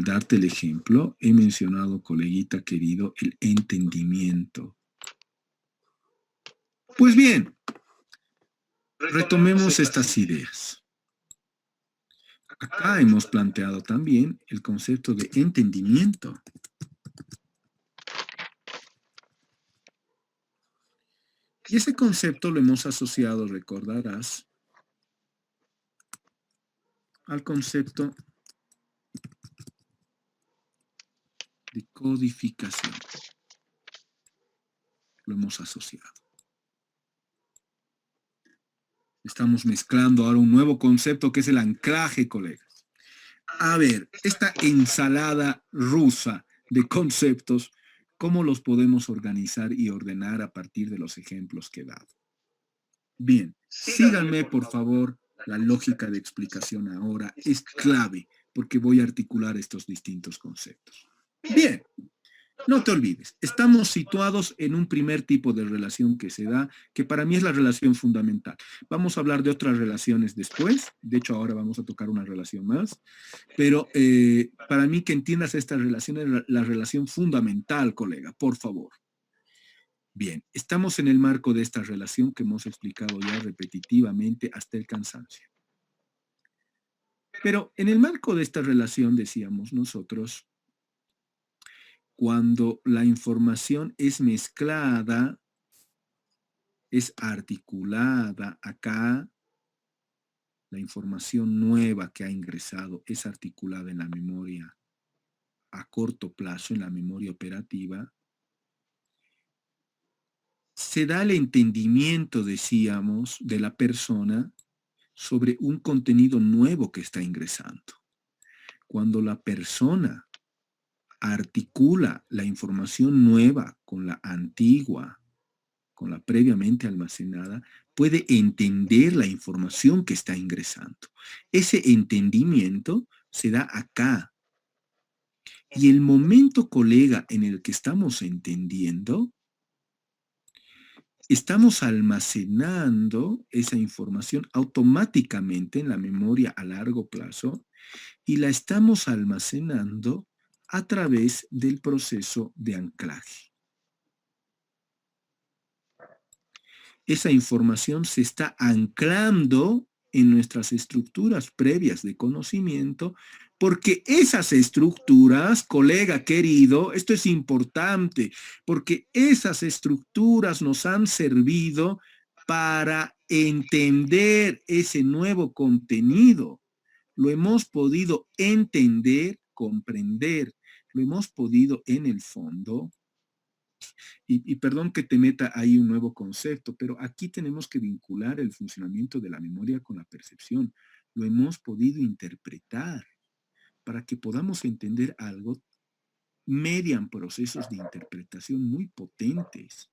darte el ejemplo, he mencionado, coleguita querido, el entendimiento. Pues bien, retomemos estas ideas. Acá hemos planteado también el concepto de entendimiento. Y ese concepto lo hemos asociado, recordarás, al concepto de codificación. Lo hemos asociado. Estamos mezclando ahora un nuevo concepto que es el anclaje, colegas. A ver, esta ensalada rusa de conceptos, ¿cómo los podemos organizar y ordenar a partir de los ejemplos que he dado? Bien, síganme por favor, la lógica de explicación ahora es clave porque voy a articular estos distintos conceptos. Bien, no te olvides, estamos situados en un primer tipo de relación que se da, que para mí es la relación fundamental. Vamos a hablar de otras relaciones después, de hecho ahora vamos a tocar una relación más, pero para mí que entiendas esta relación es la relación fundamental, colega, por favor. Bien, estamos en el marco de esta relación que hemos explicado ya repetitivamente hasta el cansancio. Pero en el marco de esta relación, decíamos nosotros, cuando la información es mezclada, es articulada, acá la información nueva que ha ingresado es articulada en la memoria a corto plazo, en la memoria operativa, se da el entendimiento, decíamos, de la persona sobre un contenido nuevo que está ingresando. Cuando la persona articula la información nueva con la antigua, con la previamente almacenada, puede entender la información que está ingresando. Ese entendimiento se da acá. Y el momento, colega, en el que estamos entendiendo, estamos almacenando esa información automáticamente en la memoria a largo plazo y la estamos almacenando a través del proceso de anclaje. Esa información se está anclando en nuestras estructuras previas de conocimiento, porque esas estructuras, colega querido, esto es importante, porque esas estructuras nos han servido para entender ese nuevo contenido. Lo hemos podido entender, comprender, lo hemos podido en el fondo. Y perdón que te meta ahí un nuevo concepto, pero aquí tenemos que vincular el funcionamiento de la memoria con la percepción. Lo hemos podido interpretar. Para que podamos entender algo, median procesos de interpretación muy potentes.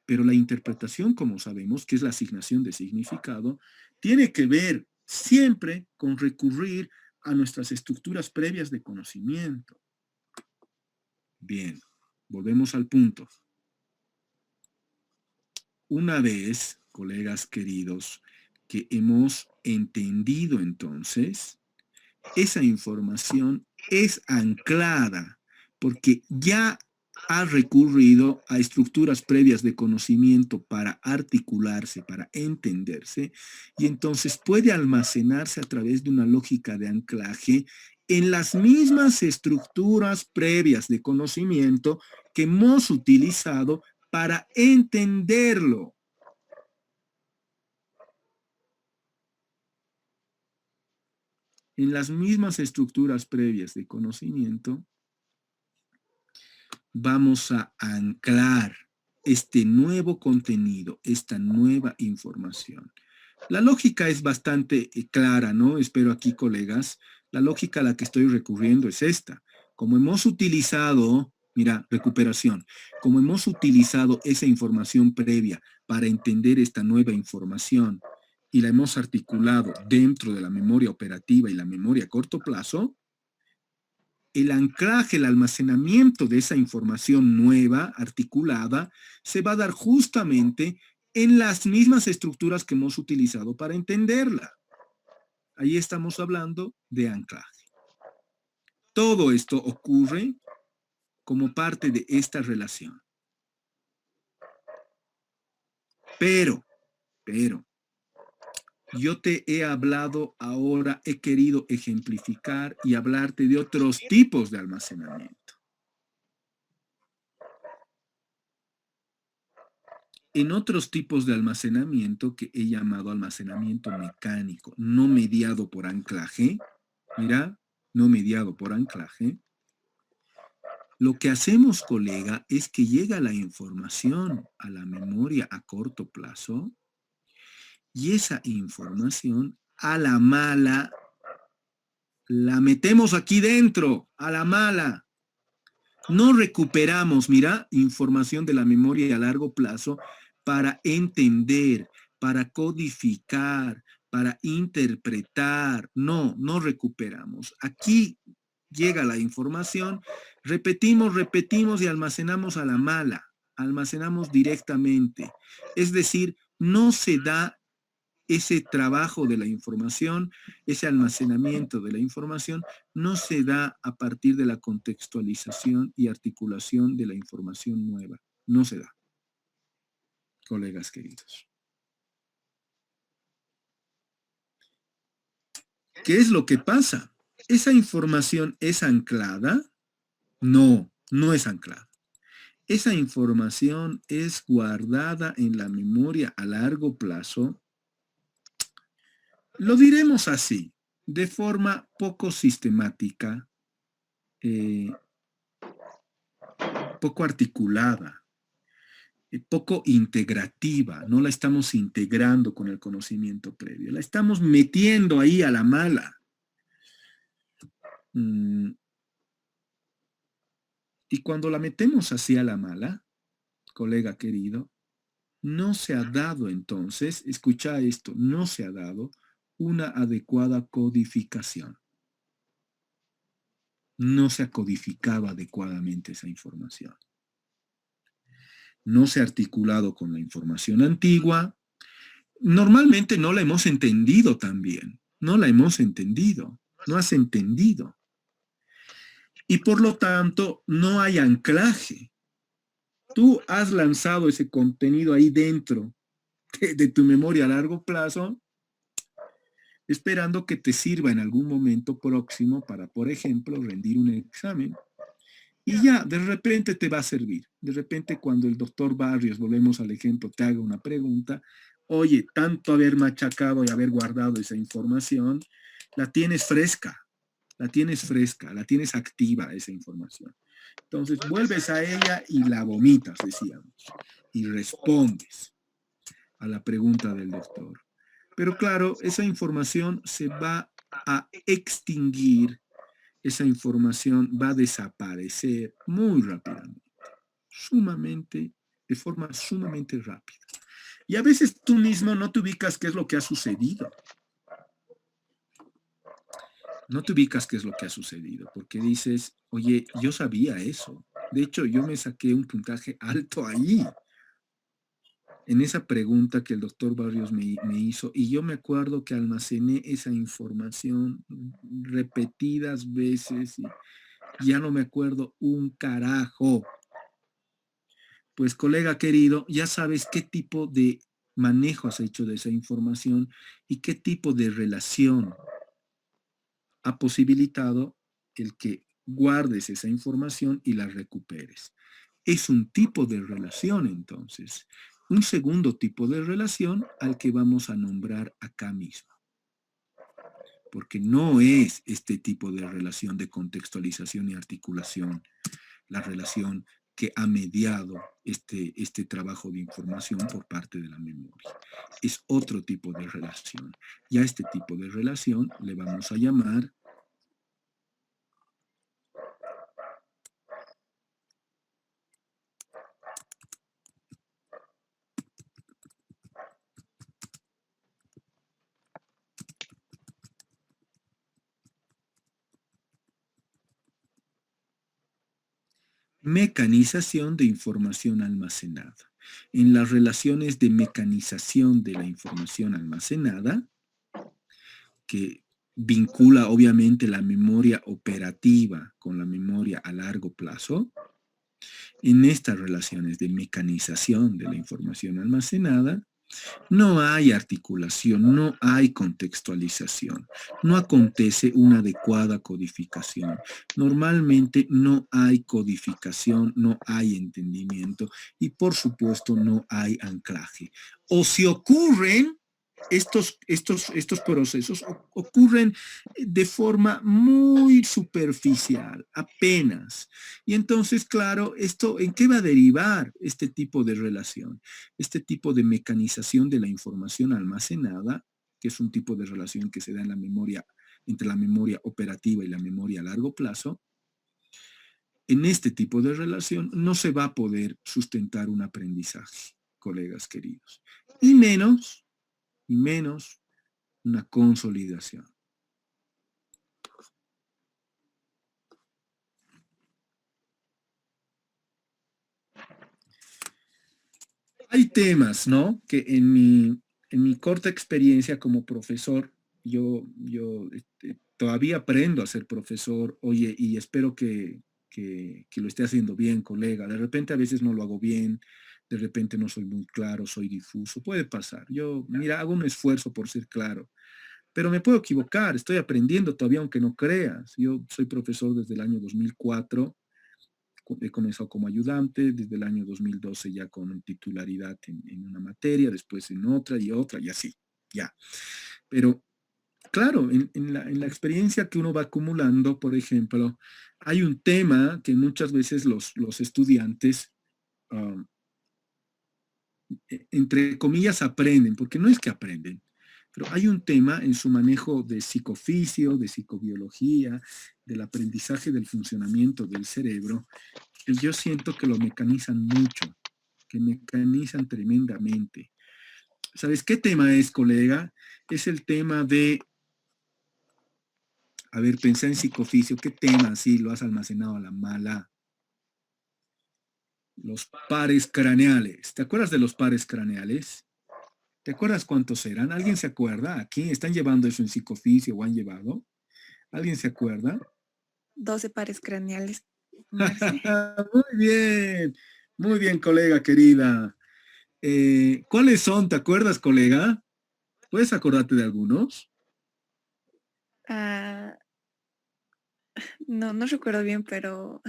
Pero la interpretación, como sabemos, que es la asignación de significado, tiene que ver siempre con recurrir a nuestras estructuras previas de conocimiento. Bien, volvemos al punto. Una vez, colegas queridos, que hemos entendido entonces, esa información es anclada porque ya ha recurrido a estructuras previas de conocimiento para articularse, para entenderse, y entonces puede almacenarse a través de una lógica de anclaje en las mismas estructuras previas de conocimiento que hemos utilizado para entenderlo. En las mismas estructuras previas de conocimiento, vamos a anclar este nuevo contenido, esta nueva información. La lógica es bastante clara, ¿no? Espero aquí, colegas, la lógica a la que estoy recurriendo es esta. Como hemos utilizado, mira, recuperación, como hemos utilizado esa información previa para entender esta nueva información, y la hemos articulado dentro de la memoria operativa y la memoria a corto plazo, el anclaje, el almacenamiento de esa información nueva, articulada, se va a dar justamente en las mismas estructuras que hemos utilizado para entenderla. Ahí estamos hablando de anclaje. Todo esto ocurre como parte de esta relación. Pero, yo te he hablado ahora, he querido ejemplificar y hablarte de otros tipos de almacenamiento. En otros tipos de almacenamiento que he llamado almacenamiento mecánico, no mediado por anclaje, mira, no mediado por anclaje, lo que hacemos, colega, es que llega la información a la memoria a corto plazo, y esa información a la mala la metemos aquí dentro, a la mala. No recuperamos, mira, información de la memoria a largo plazo para entender, para codificar, para interpretar. No, no recuperamos. Aquí llega la información, repetimos y almacenamos a la mala. Almacenamos directamente. Es decir, no se da ese trabajo de la información, ese almacenamiento de la información, no se da a partir de la contextualización y articulación de la información nueva. No se da, colegas queridos. ¿Qué es lo que pasa? ¿Esa información es anclada? No, no es anclada. Esa información es guardada en la memoria a largo plazo. Lo diremos así, de forma poco sistemática, poco articulada, poco integrativa. No la estamos integrando con el conocimiento previo, la estamos metiendo ahí a la mala. Y cuando la metemos así a la mala, colega querido, no se ha dado entonces, escucha esto, no se ha dado una adecuada codificación. No se ha codificado adecuadamente esa información. No se ha articulado con la información antigua. Normalmente no la hemos entendido también. No la hemos entendido. No has entendido. Y por lo tanto, no hay anclaje. Tú has lanzado ese contenido ahí dentro de tu memoria a largo plazo, esperando que te sirva en algún momento próximo para, por ejemplo, rendir un examen. Y ya, de repente te va a servir. De repente cuando el doctor Barrios, volvemos al ejemplo, te haga una pregunta, oye, tanto haber machacado y haber guardado esa información, la tienes fresca, la tienes activa esa información. Entonces vuelves a ella y la vomitas, decíamos, y respondes a la pregunta del doctor. Pero claro, esa información se va a extinguir, esa información va a desaparecer muy rápidamente, de forma sumamente rápida. Y a veces tú mismo no te ubicas qué es lo que ha sucedido. No te ubicas qué es lo que ha sucedido, porque dices, oye, yo sabía eso. De hecho, yo me saqué un puntaje alto ahí, en esa pregunta que el doctor Barrios me hizo, y yo me acuerdo que almacené esa información repetidas veces y ya no me acuerdo un carajo. Pues, colega querido, ya sabes qué tipo de manejo has hecho de esa información y qué tipo de relación ha posibilitado el que guardes esa información y la recuperes. Es un tipo de relación, entonces. Un segundo tipo de relación al que vamos a nombrar acá mismo. Porque no es este tipo de relación de contextualización y articulación la relación que ha mediado este trabajo de información por parte de la memoria. Es otro tipo de relación. Y a este tipo de relación le vamos a llamar mecanización de información almacenada. En las relaciones de mecanización de la información almacenada, que vincula obviamente la memoria operativa con la memoria a largo plazo, en estas relaciones de mecanización de la información almacenada, no hay articulación, no hay contextualización, no acontece una adecuada codificación. Normalmente no hay codificación, no hay entendimiento y por supuesto no hay anclaje. O si ocurren, estos procesos ocurren de forma muy superficial, apenas. Y entonces, claro, ¿esto en qué va a derivar este tipo de relación? Este tipo de mecanización de la información almacenada, que es un tipo de relación que se da en la memoria, entre la memoria operativa y la memoria a largo plazo. En este tipo de relación no se va a poder sustentar un aprendizaje, colegas queridos, y menos una consolidación. Hay temas, ¿no? Que en mi corta experiencia como profesor, yo todavía aprendo a ser profesor, oye, y espero que lo esté haciendo bien, colega. De repente a veces no lo hago bien, de repente no soy muy claro, soy difuso, puede pasar. Yo, mira, hago un esfuerzo por ser claro, pero me puedo equivocar, estoy aprendiendo todavía, aunque no creas. Yo soy profesor desde el año 2004. He comenzado como ayudante, desde el año 2012 ya con titularidad en una materia, después en otra y así, ya. Pero claro, en la experiencia que uno va acumulando, por ejemplo, hay un tema que muchas veces los estudiantes, entre comillas, aprenden, porque no es que aprenden, pero hay un tema en su manejo de psicofisio, de psicobiología, del aprendizaje del funcionamiento del cerebro, que yo siento que lo mecanizan mucho, que mecanizan tremendamente. ¿Sabes qué tema es, colega? Es el tema de, a ver, pensé en psicofisio, ¿qué tema así lo has almacenado a la mala? Los pares craneales. ¿Te acuerdas de los pares craneales? ¿Te acuerdas cuántos eran? ¿Alguien se acuerda? ¿Aquí están llevando eso en psicofisio o han llevado? ¿Alguien se acuerda? 12 pares craneales. Marce. Muy bien, colega querida. ¿Cuáles son? ¿Te acuerdas, colega? ¿Puedes acordarte de algunos? Ah, no, no recuerdo bien, pero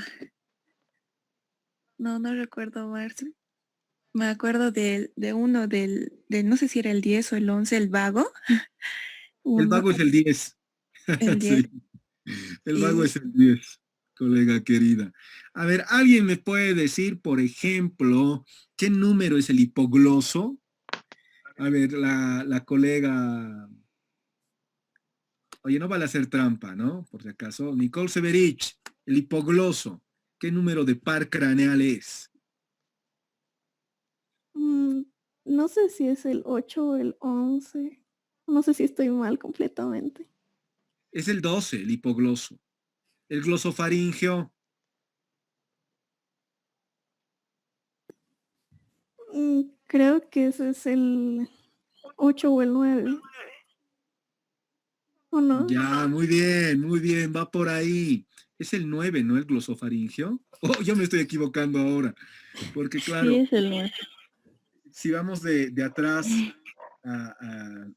no recuerdo, Marce. Me acuerdo de uno no sé si era el 10 o el 11, el vago. El Uno, vago es el 10. el 10. Sí, el vago Y es el 10, colega querida. A ver, ¿alguien me puede decir, por ejemplo, qué número es el hipogloso? A ver, la colega... Oye, no vale hacer trampa, ¿no? Por si acaso. Nicole Severich, el hipogloso. ¿Qué número de par craneal es? Mm, no sé si es el 8 o el 11. No sé si estoy mal completamente. Es el 12, el hipogloso. El glosofaringeo. Creo que ese es el 8 o el 9. ¿O no? Ya, muy bien, va por ahí. Es el 9, ¿no? El glosofaringeo. Oh, yo me estoy equivocando ahora. Porque Sí, claro, es el 9. si vamos de atrás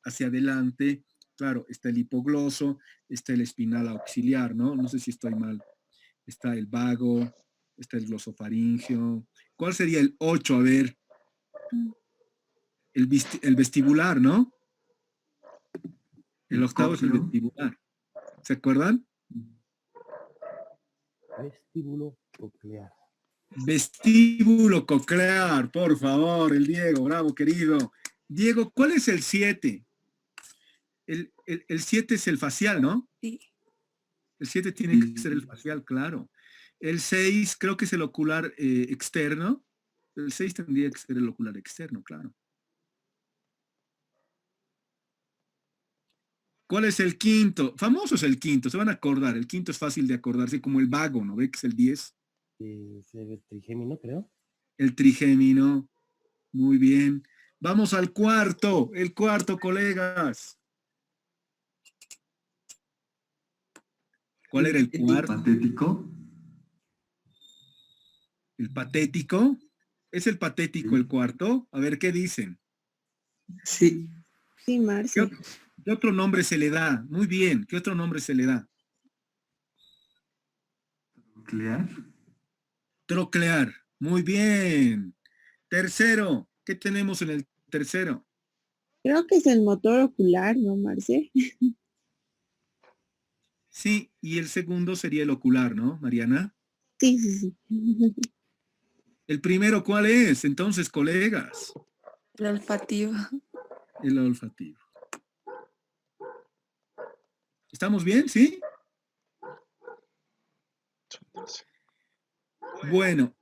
hacia adelante, claro, está el hipogloso, está el espinal auxiliar, ¿no? No sé si estoy mal. Está el vago, está el glosofaringeo. ¿Cuál sería el 8? A ver, el vestibular, ¿no? El El octavo es el cócleo. vestibular. ¿Se acuerdan? Vestíbulo coclear. Vestíbulo coclear, por favor, el Diego, bravo, querido. Diego, ¿cuál es el 7? El 7 es el facial, ¿no? sí, El 7 tiene que ser el facial, claro. El 6 creo que es el ocular externo. El 6 tendría que ser el ocular externo, claro. ¿Cuál es el quinto? Famoso es el quinto, se van a acordar. El quinto es fácil de acordarse, como el vago, ¿no ve? Que es el 10. Es el trigémino, creo. El trigémino, muy bien. Vamos al cuarto, el cuarto, colegas. ¿Cuál era el cuarto? Patético. ¿El patético? ¿Es el patético el cuarto? A ver, ¿qué dicen? Sí, Sí, ¿Qué, Marce. qué otro nombre se le da? Muy bien, ¿qué otro nombre se le da? Nuclear. Troclear, muy bien. Tercero, ¿qué tenemos en el tercero? Creo que es el motor ocular, ¿no, Marce? Sí, y el segundo sería el ocular, ¿no, Mariana? Sí, sí, sí. ¿El primero cuál es? Entonces, colegas, el olfativo. el olfativo. ¿Estamos bien? ¿Sí? Bueno,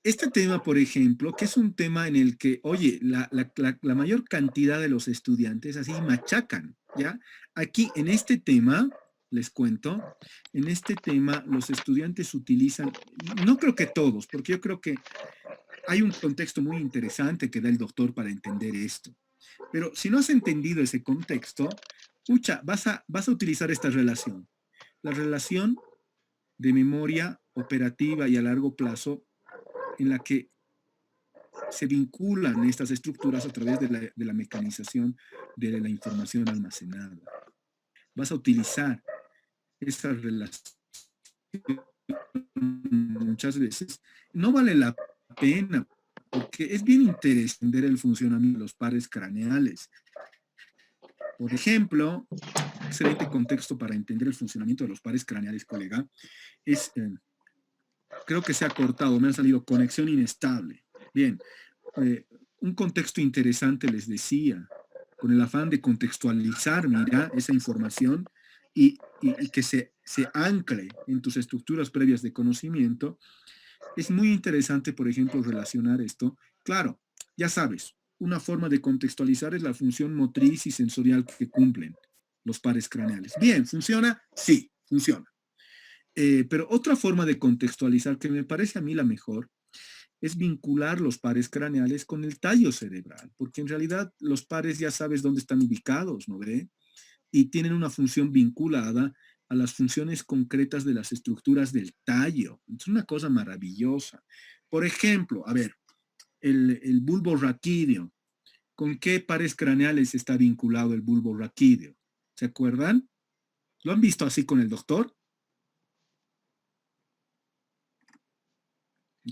este tema, por ejemplo, que es un tema en el que, oye, la mayor cantidad de los estudiantes así machacan, ¿ya? Aquí, en este tema, les cuento, en este tema los estudiantes utilizan, no creo que todos, porque yo creo que hay un contexto muy interesante que da el doctor para entender esto. Pero si no has entendido ese contexto, pucha, vas a utilizar esta relación. La relación de memoria operativa y a largo plazo en la que se vinculan estas estructuras a través de la mecanización de la información almacenada. Vas a utilizar esa relación muchas veces. No vale la pena porque es bien interesante entender el funcionamiento de los pares craneales. Por ejemplo, excelente contexto para entender el funcionamiento de los pares craneales, colega, es, creo que se ha cortado, me ha salido conexión inestable. Bien, un contexto interesante les decía, con el afán de contextualizar, mira, esa información y que se ancle en tus estructuras previas de conocimiento. Es muy interesante, por ejemplo, relacionar esto. Claro, ya sabes, una forma de contextualizar es la función motriz y sensorial que cumplen los pares craneales. Bien, ¿funciona? Sí, funciona. Pero otra forma de contextualizar que me parece a mí la mejor es vincular los pares craneales con el tallo cerebral, porque en realidad los pares ya sabes dónde están ubicados, ¿no ve? Y tienen una función vinculada a las funciones concretas de las estructuras del tallo. Es una cosa maravillosa. Por ejemplo, a ver, el bulbo raquídeo. ¿Con qué pares craneales está vinculado el bulbo raquídeo? ¿Se acuerdan? ¿Lo han visto así con el doctor?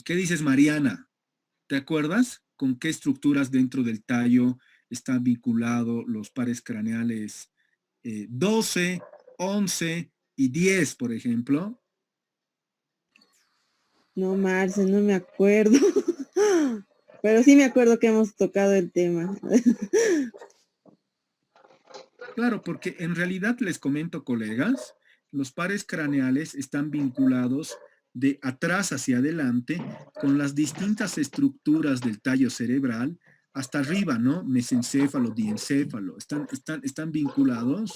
¿Qué dices, Mariana? ¿Te acuerdas con qué estructuras dentro del tallo están vinculados los pares craneales 12, 11 y 10, por ejemplo? No, Marce, no me acuerdo. Pero sí me acuerdo que hemos tocado el tema. Claro, porque en realidad les comento, colegas, los pares craneales están vinculados de atrás hacia adelante con las distintas estructuras del tallo cerebral hasta arriba, ¿no? Mesencéfalo, diencéfalo, están vinculados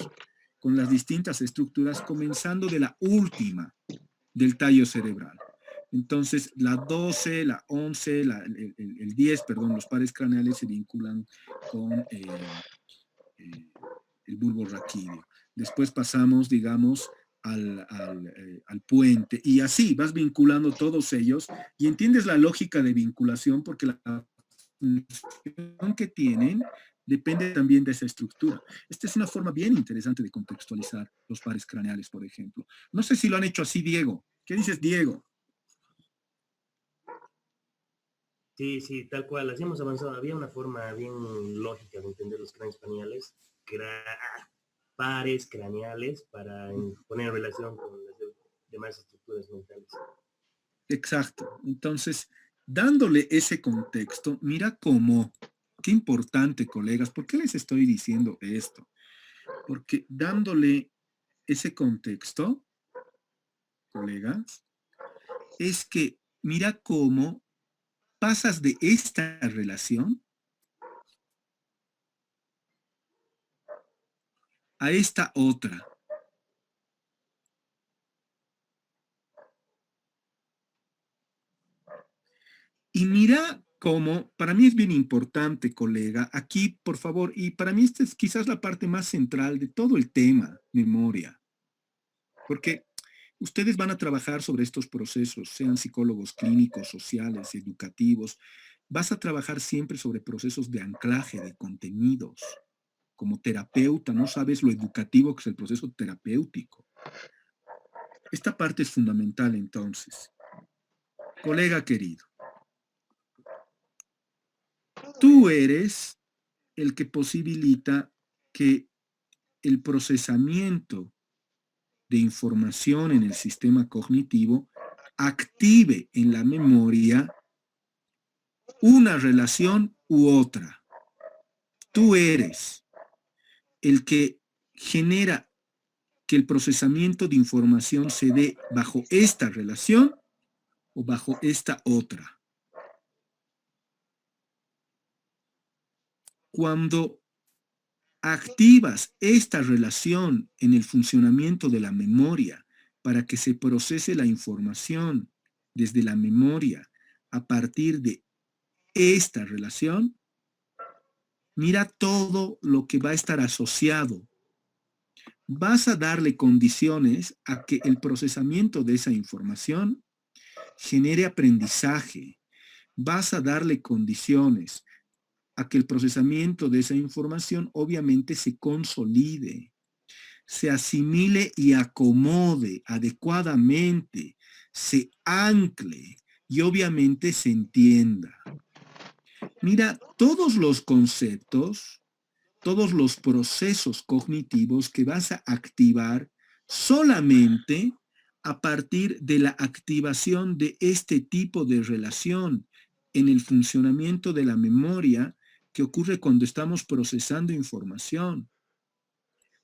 con las distintas estructuras comenzando de la última del tallo cerebral. Entonces, la 12, la 11, el 10, perdón, los pares craneales se vinculan con el bulbo raquídeo. Después pasamos, digamos, al puente. Y así vas vinculando todos ellos y entiendes la lógica de vinculación porque la función que tienen depende también de esa estructura. Esta es una forma bien interesante de contextualizar los pares craneales, por ejemplo. No sé si lo han hecho así, Diego. ¿Qué dices, Diego? Sí, sí, tal cual. Así hemos avanzado. Había una forma bien lógica de entender los cráneos craneales, que era pares craneales para poner en relación con las demás estructuras mentales. Exacto. Entonces, dándole ese contexto, mira cómo, qué importante, colegas, ¿por qué les estoy diciendo esto? Porque dándole ese contexto, colegas, es que mira cómo pasas de esta relación a esta otra. Y mira cómo, para mí es bien importante, colega, aquí, por favor, y para mí esta es quizás la parte más central de todo el tema, memoria, porque ustedes van a trabajar sobre estos procesos, sean psicólogos clínicos, sociales, educativos, vas a trabajar siempre sobre procesos de anclaje, de contenidos. Como terapeuta, no sabes lo educativo que es el proceso terapéutico. Esta parte es fundamental, entonces. Colega querido, tú eres el que posibilita que el procesamiento de información en el sistema cognitivo active en la memoria una relación u otra. Tú eres el que genera que el procesamiento de información se dé bajo esta relación o bajo esta otra. Cuando activas esta relación en el funcionamiento de la memoria para que se procese la información desde la memoria a partir de esta relación, mira todo lo que va a estar asociado. Vas a darle condiciones a que el procesamiento de esa información genere aprendizaje. Vas a darle condiciones a que el procesamiento de esa información obviamente se consolide, se asimile y acomode adecuadamente, se ancle y obviamente se entienda. Mira, todos los conceptos, todos los procesos cognitivos que vas a activar solamente a partir de la activación de este tipo de relación en el funcionamiento de la memoria que ocurre cuando estamos procesando información.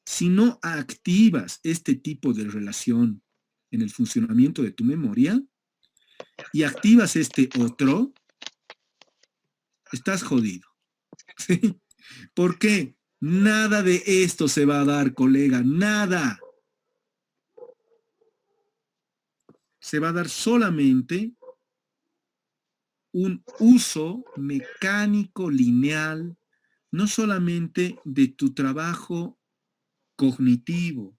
Si no activas este tipo de relación en el funcionamiento de tu memoria y activas este otro, estás jodido. ¿Sí? ¿Por qué? Nada de esto se va a dar, colega, nada. Se va a dar solamente un uso mecánico, lineal, no solamente de tu trabajo cognitivo,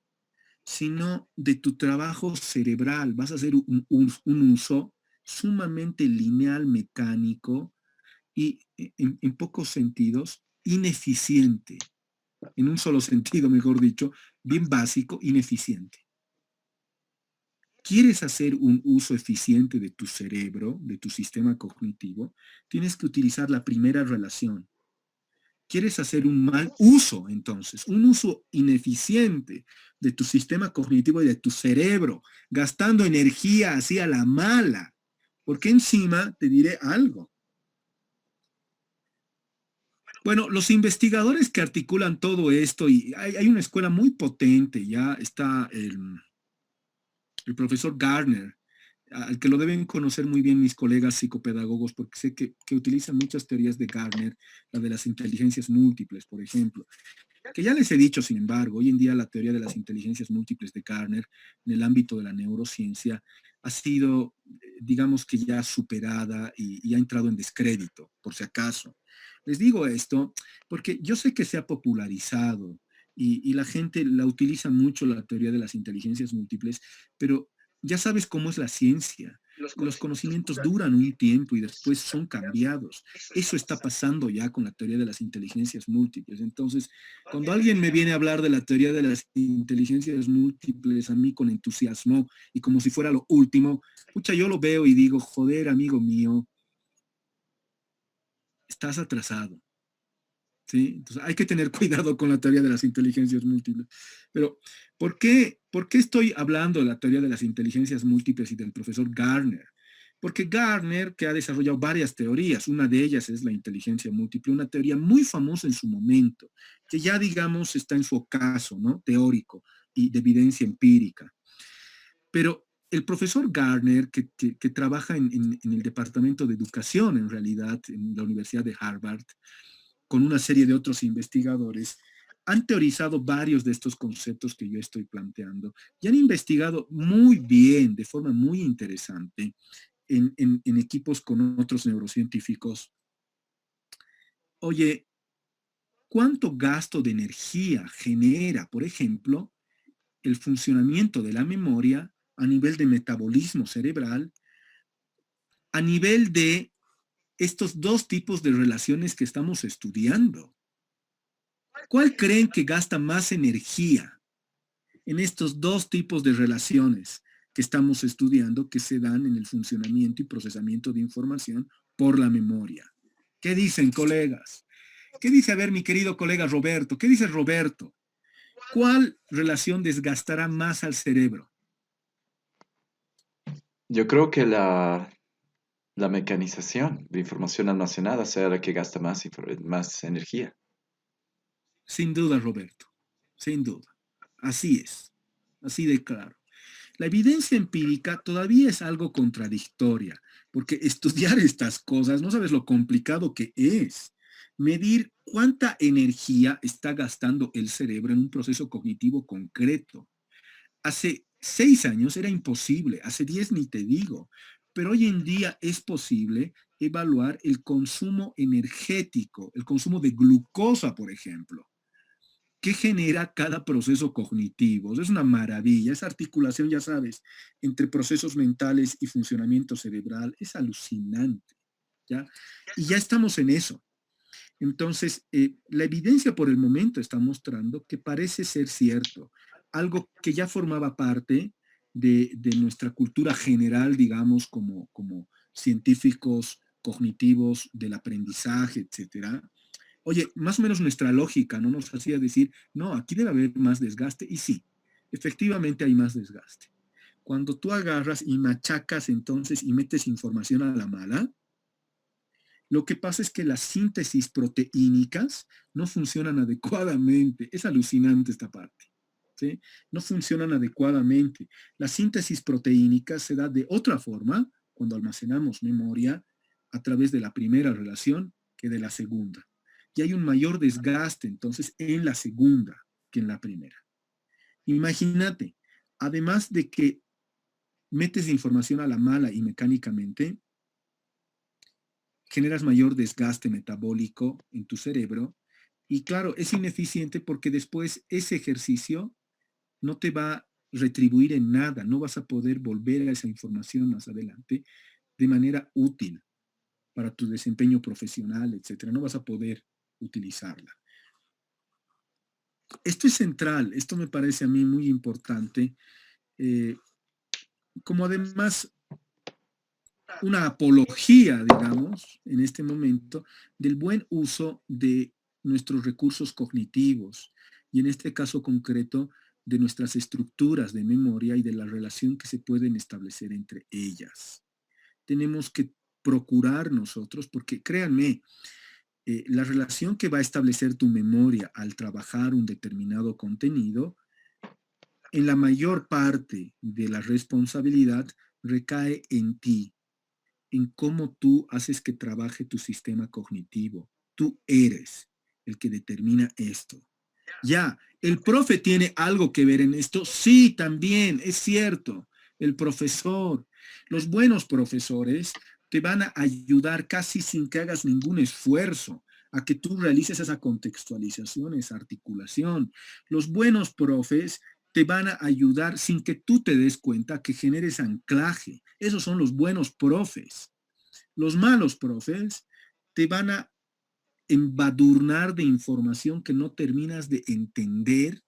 sino de tu trabajo cerebral. Vas a hacer un uso sumamente lineal, mecánico y en pocos sentidos ineficiente. En un solo sentido, mejor dicho, bien básico, ineficiente. ¿Quieres hacer un uso eficiente de tu cerebro, de tu sistema cognitivo? Tienes que utilizar la primera relación. ¿Quieres hacer un mal uso, entonces? Un uso ineficiente de tu sistema cognitivo y de tu cerebro, gastando energía así a la mala. Porque encima te diré algo. Bueno, los investigadores que articulan todo esto, y hay una escuela muy potente, ya está el profesor Gardner, al que lo deben conocer muy bien mis colegas psicopedagogos, porque sé que utilizan muchas teorías de Gardner, la de las inteligencias múltiples, por ejemplo, que ya les he dicho, sin embargo, hoy en día la teoría de las inteligencias múltiples de Gardner en el ámbito de la neurociencia ha sido, digamos que ya superada y ha entrado en descrédito, por si acaso. Les digo esto porque yo sé que se ha popularizado y la gente la utiliza mucho, la teoría de las inteligencias múltiples, pero ya sabes cómo es la ciencia. Los conocimientos duran un tiempo y después son cambiados. Eso está pasando ya con la teoría de las inteligencias múltiples. Entonces, cuando alguien me viene a hablar de la teoría de las inteligencias múltiples, a mí con entusiasmo y como si fuera lo último, pucha, yo lo veo y digo, joder, amigo mío, estás atrasado. ¿Sí? Entonces hay que tener cuidado con la teoría de las inteligencias múltiples. Pero, ¿por qué estoy hablando de la teoría de las inteligencias múltiples y del profesor Gardner? Porque Gardner, que ha desarrollado varias teorías, una de ellas es la inteligencia múltiple, una teoría muy famosa en su momento, que ya, digamos, está en su ocaso, ¿no? Teórico y de evidencia empírica. Pero el profesor Gardner, que trabaja en el Departamento de Educación, en realidad, en la Universidad de Harvard, con una serie de otros investigadores, han teorizado varios de estos conceptos que yo estoy planteando y han investigado muy bien, de forma muy interesante, en equipos con otros neurocientíficos. Oye, ¿cuánto gasto de energía genera, por ejemplo, el funcionamiento de la memoria a nivel de metabolismo cerebral, a nivel de estos dos tipos de relaciones que estamos estudiando? ¿Cuál creen que gasta más energía en estos dos tipos de relaciones que estamos estudiando que se dan en el funcionamiento y procesamiento de información por la memoria? ¿Qué dicen, colegas? ¿Qué dice, a ver, mi querido colega Roberto? ¿Qué dice Roberto? ¿Cuál relación desgastará más al cerebro? Yo creo que la mecanización de información almacenada sea la que gasta más energía. Sin duda, Roberto. Sin duda. Así es. Así de claro. La evidencia empírica todavía es algo contradictoria, porque estudiar estas cosas, no sabes lo complicado que es. Medir cuánta energía está gastando el cerebro en un proceso cognitivo concreto. Hace 6 años era imposible, hace 10 ni te digo, pero hoy en día es posible evaluar el consumo energético, el consumo de glucosa, por ejemplo. ¿Qué genera cada proceso cognitivo? Es una maravilla. Esa articulación, ya sabes, entre procesos mentales y funcionamiento cerebral es alucinante. ¿Ya? Y ya estamos en eso. Entonces, la evidencia por el momento está mostrando que parece ser cierto. Algo que ya formaba parte de nuestra cultura general, digamos, como científicos cognitivos del aprendizaje, etcétera. Oye, más o menos nuestra lógica no nos hacía decir, no, aquí debe haber más desgaste. Y sí, efectivamente hay más desgaste. Cuando tú agarras y machacas entonces y metes información a la mala, lo que pasa es que las síntesis proteínicas no funcionan adecuadamente. Es alucinante esta parte. ¿Sí? No funcionan adecuadamente. La síntesis proteínica se da de otra forma cuando almacenamos memoria a través de la primera relación que de la segunda. Y hay un mayor desgaste entonces en la segunda que en la primera. Imagínate, además de que metes información a la mala y mecánicamente, generas mayor desgaste metabólico en tu cerebro y claro, es ineficiente porque después ese ejercicio no te va retribuir en nada, no vas a poder volver a esa información más adelante de manera útil para tu desempeño profesional, etcétera. No vas a poder utilizarla. Esto es central, esto me parece a mí muy importante, como además una apología, digamos, en este momento, del buen uso de nuestros recursos cognitivos y en este caso concreto de nuestras estructuras de memoria y de la relación que se pueden establecer entre ellas. Tenemos que procurar nosotros, porque créanme, la relación que va a establecer tu memoria al trabajar un determinado contenido, en la mayor parte de la responsabilidad recae en ti, en cómo tú haces que trabaje tu sistema cognitivo. Tú eres el que determina esto. Ya, ¿el profe tiene algo que ver en esto? Sí, también, es cierto. El profesor, los buenos profesores te van a ayudar casi sin que hagas ningún esfuerzo a que tú realices esa contextualización, esa articulación. Los buenos profes te van a ayudar sin que tú te des cuenta, que generes anclaje. Esos son los buenos profes. Los malos profes te van a embadurnar de información que no terminas de entender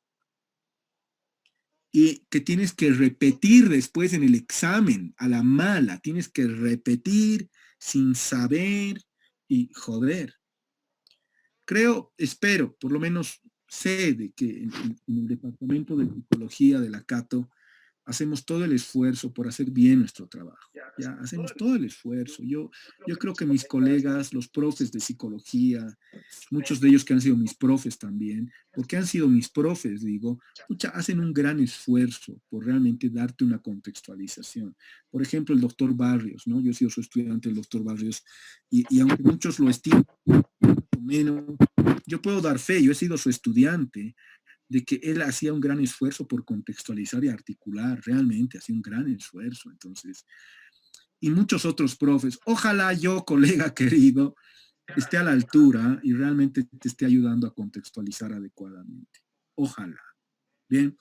y que tienes que repetir después en el examen, a la mala. Tienes que repetir sin saber y joder. Creo, espero, por lo menos sé de que en el Departamento de Psicología de la Cato hacemos todo el esfuerzo por hacer bien nuestro trabajo. Ya hacemos todo el esfuerzo. Yo creo que mis colegas, los profes de psicología, muchos de ellos que han sido mis profes también, porque han sido mis profes, digo, pucha, hacen un gran esfuerzo por realmente darte una contextualización. Por ejemplo, el doctor Barrios, ¿no? Yo he sido su estudiante, el doctor Barrios, y aunque muchos lo estiman menos, yo puedo dar fe, yo he sido su estudiante, de que él hacía un gran esfuerzo por contextualizar y articular, realmente hacía un gran esfuerzo. Entonces, y muchos otros profes, ojalá yo, colega querido, esté a la altura y realmente te esté ayudando a contextualizar adecuadamente. Ojalá. Bien.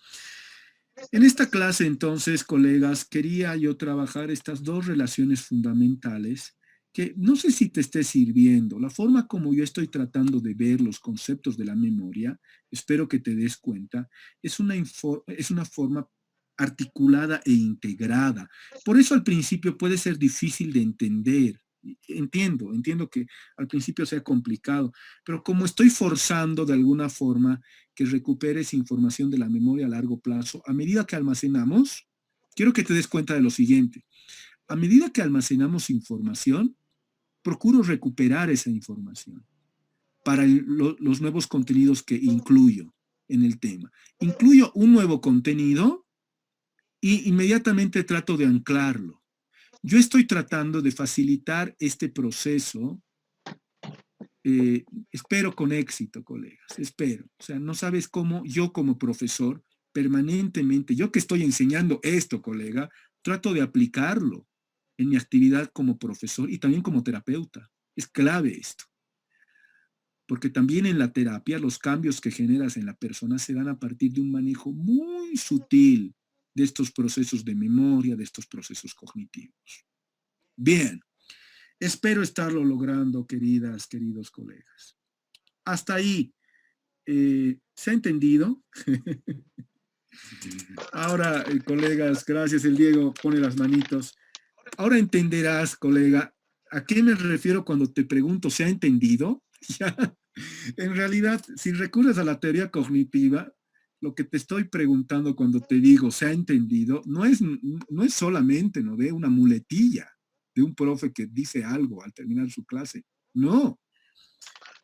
En esta clase, entonces, colegas, quería yo trabajar estas dos relaciones fundamentales que no sé si te esté sirviendo. La forma como yo estoy tratando de ver los conceptos de la memoria, espero que te des cuenta, es una forma articulada e integrada. Por eso al principio puede ser difícil de entender. Entiendo que al principio sea complicado, pero como estoy forzando de alguna forma que recuperes información de la memoria a largo plazo, a medida que almacenamos, quiero que te des cuenta de lo siguiente. A medida que almacenamos información, procuro recuperar esa información para los nuevos contenidos que incluyo en el tema. Incluyo un nuevo contenido y inmediatamente trato de anclarlo. Yo estoy tratando de facilitar este proceso, espero con éxito, colegas, espero. O sea, no sabes cómo yo como profesor, permanentemente, yo que estoy enseñando esto, colega, trato de aplicarlo en mi actividad como profesor y también como terapeuta. Es clave esto. Porque también en la terapia los cambios que generas en la persona se dan a partir de un manejo muy sutil de estos procesos de memoria, de estos procesos cognitivos. Bien, espero estarlo logrando, queridas, queridos colegas. Hasta ahí, ¿se ha entendido? Ahora, colegas, gracias, el Diego pone las manitos. Ahora entenderás, colega, a qué me refiero cuando te pregunto, ¿se ha entendido? Ya. En realidad, si recurres a la teoría cognitiva, lo que te estoy preguntando cuando te digo, ¿se ha entendido? No es solamente, ¿no ve? Una muletilla de un profe que dice algo al terminar su clase. No.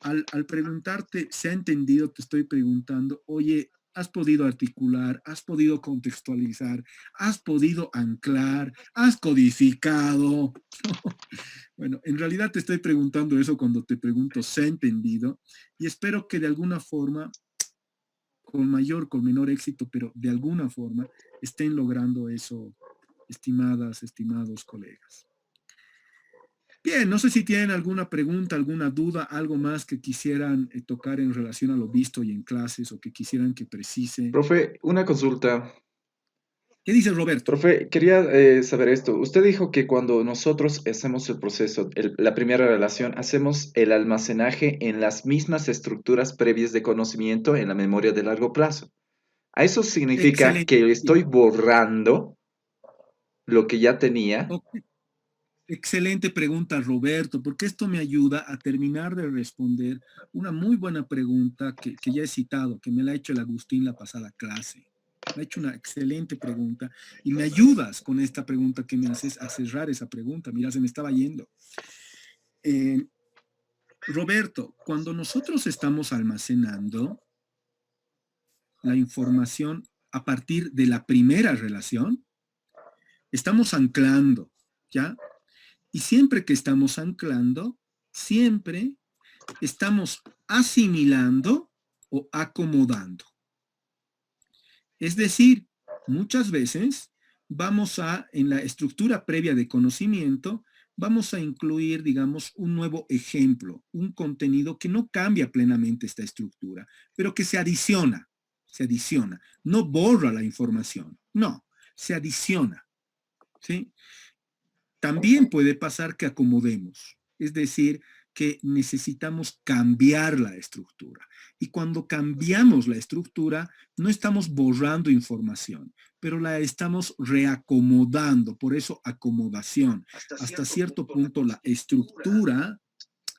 Al preguntarte, ¿se ha entendido? Te estoy preguntando, oye, ¿has podido articular? ¿Has podido contextualizar? ¿Has podido anclar? ¿Has codificado? Bueno, en realidad te estoy preguntando eso cuando te pregunto, ¿se ha entendido? Y espero que de alguna forma, con menor éxito, pero de alguna forma, estén logrando eso, estimadas, estimados colegas. Bien, no sé si tienen alguna pregunta, alguna duda, algo más que quisieran tocar en relación a lo visto y en clases o que quisieran que precise. Profe, una consulta. ¿Qué dice Roberto? Profe, quería saber esto. Usted dijo que cuando nosotros hacemos el proceso, la primera relación, hacemos el almacenaje en las mismas estructuras previas de conocimiento en la memoria de largo plazo. ¿A eso significa Excelente. que estoy borrando lo que ya tenía? Ok. Excelente pregunta, Roberto, porque esto me ayuda a terminar de responder una muy buena pregunta que ya he citado, que me la ha hecho el Agustín la pasada clase. Me ha hecho una excelente pregunta y me ayudas con esta pregunta que me haces a cerrar esa pregunta. Mira, se me estaba yendo. Roberto, cuando nosotros estamos almacenando la información a partir de la primera relación, estamos anclando, ¿ya? Y siempre que estamos anclando, siempre estamos asimilando o acomodando. Es decir, muchas veces vamos a, en la estructura previa de conocimiento, vamos a incluir, digamos, un nuevo ejemplo, un contenido que no cambia plenamente esta estructura, pero que se adiciona, no borra la información, no, se adiciona, ¿sí? También puede pasar que acomodemos, es decir, que necesitamos cambiar la estructura. Y cuando cambiamos la estructura, no estamos borrando información, pero la estamos reacomodando, por eso acomodación. Hasta cierto punto la estructura,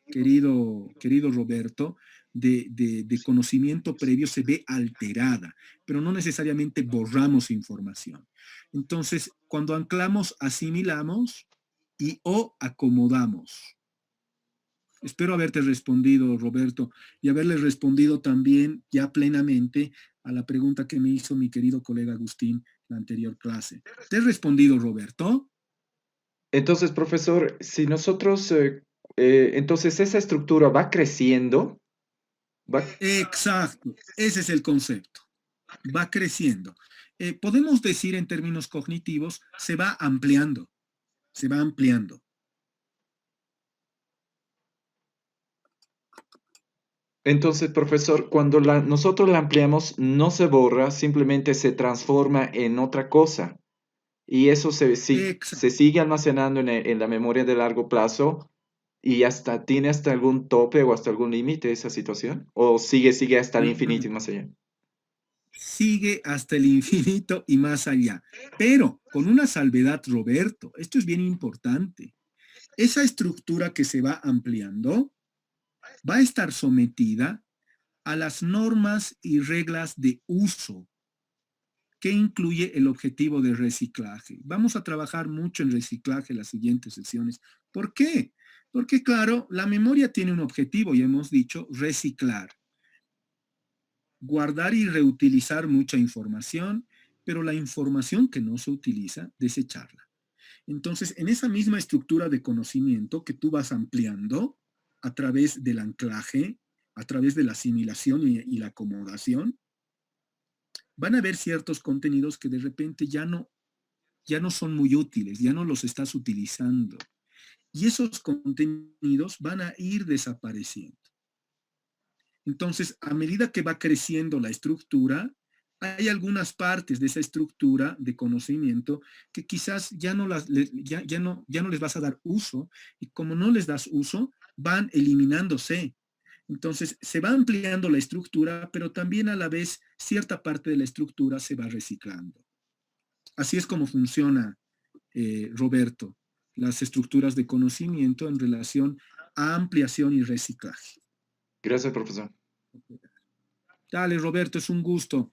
querido Roberto, de conocimiento previo se ve alterada, pero no necesariamente borramos información. Entonces, cuando anclamos, asimilamos y o acomodamos. Espero haberte respondido, Roberto, y haberle respondido también ya plenamente a la pregunta que me hizo mi querido colega Agustín en la anterior clase. ¿Te he respondido, Roberto? Entonces, profesor, si nosotros, entonces esa estructura va creciendo, va... Exacto, ese es el concepto. Va creciendo. Podemos decir en términos cognitivos, se va ampliando, se va ampliando. Entonces, profesor, cuando nosotros la ampliamos, no se borra, simplemente se transforma en otra cosa. Y eso se sigue almacenando en la memoria de largo plazo y tiene hasta algún tope o hasta algún límite esa situación. ¿O sigue hasta el infinito y más allá? Sigue hasta el infinito y más allá. Pero con una salvedad, Roberto, esto es bien importante. Esa estructura que se va ampliando va a estar sometida a las normas y reglas de uso que incluye el objetivo de reciclaje. Vamos a trabajar mucho en reciclaje en las siguientes sesiones. ¿Por qué? Porque, claro, la memoria tiene un objetivo, y hemos dicho, reciclar. Guardar y reutilizar mucha información, pero la información que no se utiliza, desecharla. Entonces, en esa misma estructura de conocimiento que tú vas ampliando a través del anclaje, a través de la asimilación y la acomodación, van a haber ciertos contenidos que de repente ya no son muy útiles, ya no los estás utilizando. Y esos contenidos van a ir desapareciendo. Entonces, a medida que va creciendo la estructura, hay algunas partes de esa estructura de conocimiento que quizás ya no les vas a dar uso, y como no les das uso, van eliminándose. Entonces, se va ampliando la estructura, pero también a la vez cierta parte de la estructura se va reciclando. Así es como funciona, Roberto, las estructuras de conocimiento en relación a ampliación y reciclaje. Gracias, profesor. Dale, Roberto, es un gusto.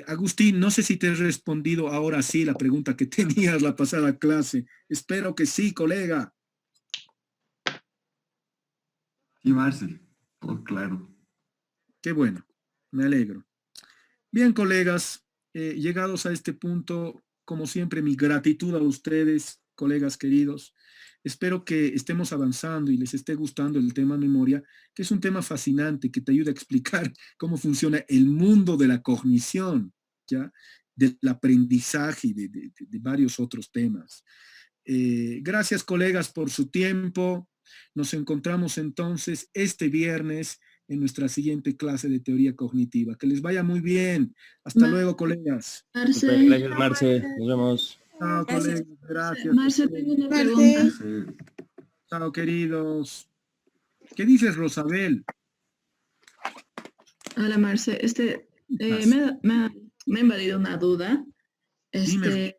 Agustín, no sé si te he respondido ahora sí la pregunta que tenías la pasada clase. Espero que sí, colega. Sí, Marcel, todo claro. Qué bueno, me alegro. Bien, colegas, llegados a este punto, como siempre, mi gratitud a ustedes, colegas queridos. Espero que estemos avanzando y les esté gustando el tema memoria, que es un tema fascinante que te ayuda a explicar cómo funciona el mundo de la cognición, ¿ya? Del aprendizaje y de varios otros temas. Gracias, colegas, por su tiempo. Nos encontramos entonces este viernes en nuestra siguiente clase de teoría cognitiva. Que les vaya muy bien. Hasta luego, colegas. Marce, Gracias, Marce. Nos vemos. Chao, Gracias. colegas. Gracias. Marce, tengo una Marce. pregunta. Chao, queridos. ¿Qué dices, Rosabel? Hola Marce, Pasa. me ha invadido una duda. Dime.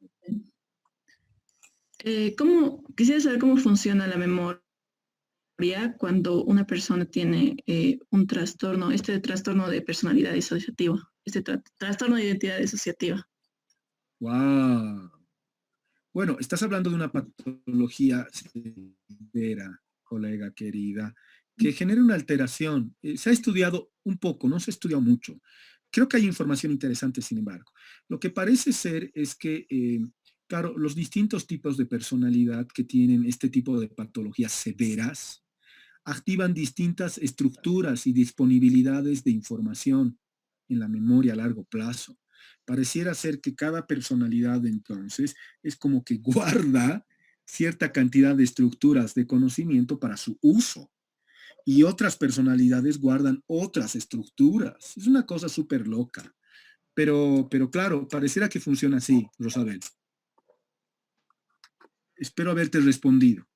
Quisiera saber cómo funciona la memoria cuando una persona tiene un trastorno, trastorno de personalidad disociativa, trastorno de identidad disociativa. Wow. Bueno, estás hablando de una patología severa, colega querida, que genera una alteración. Se ha estudiado un poco, no se ha estudiado mucho. Creo que hay información interesante, sin embargo. Lo que parece ser es que, claro, los distintos tipos de personalidad que tienen este tipo de patologías severas activan distintas estructuras y disponibilidades de información en la memoria a largo plazo. Pareciera ser que cada personalidad entonces es como que guarda cierta cantidad de estructuras de conocimiento para su uso y otras personalidades guardan otras estructuras. Es una cosa súper loca. Pero claro, pareciera que funciona así, Rosabel. Espero haberte respondido.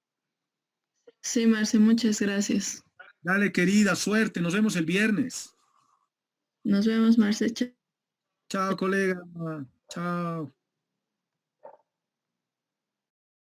Sí, Marce, muchas gracias. Dale, querida, suerte. Nos vemos el viernes. Nos vemos, Marce. Chao, colega. Chao.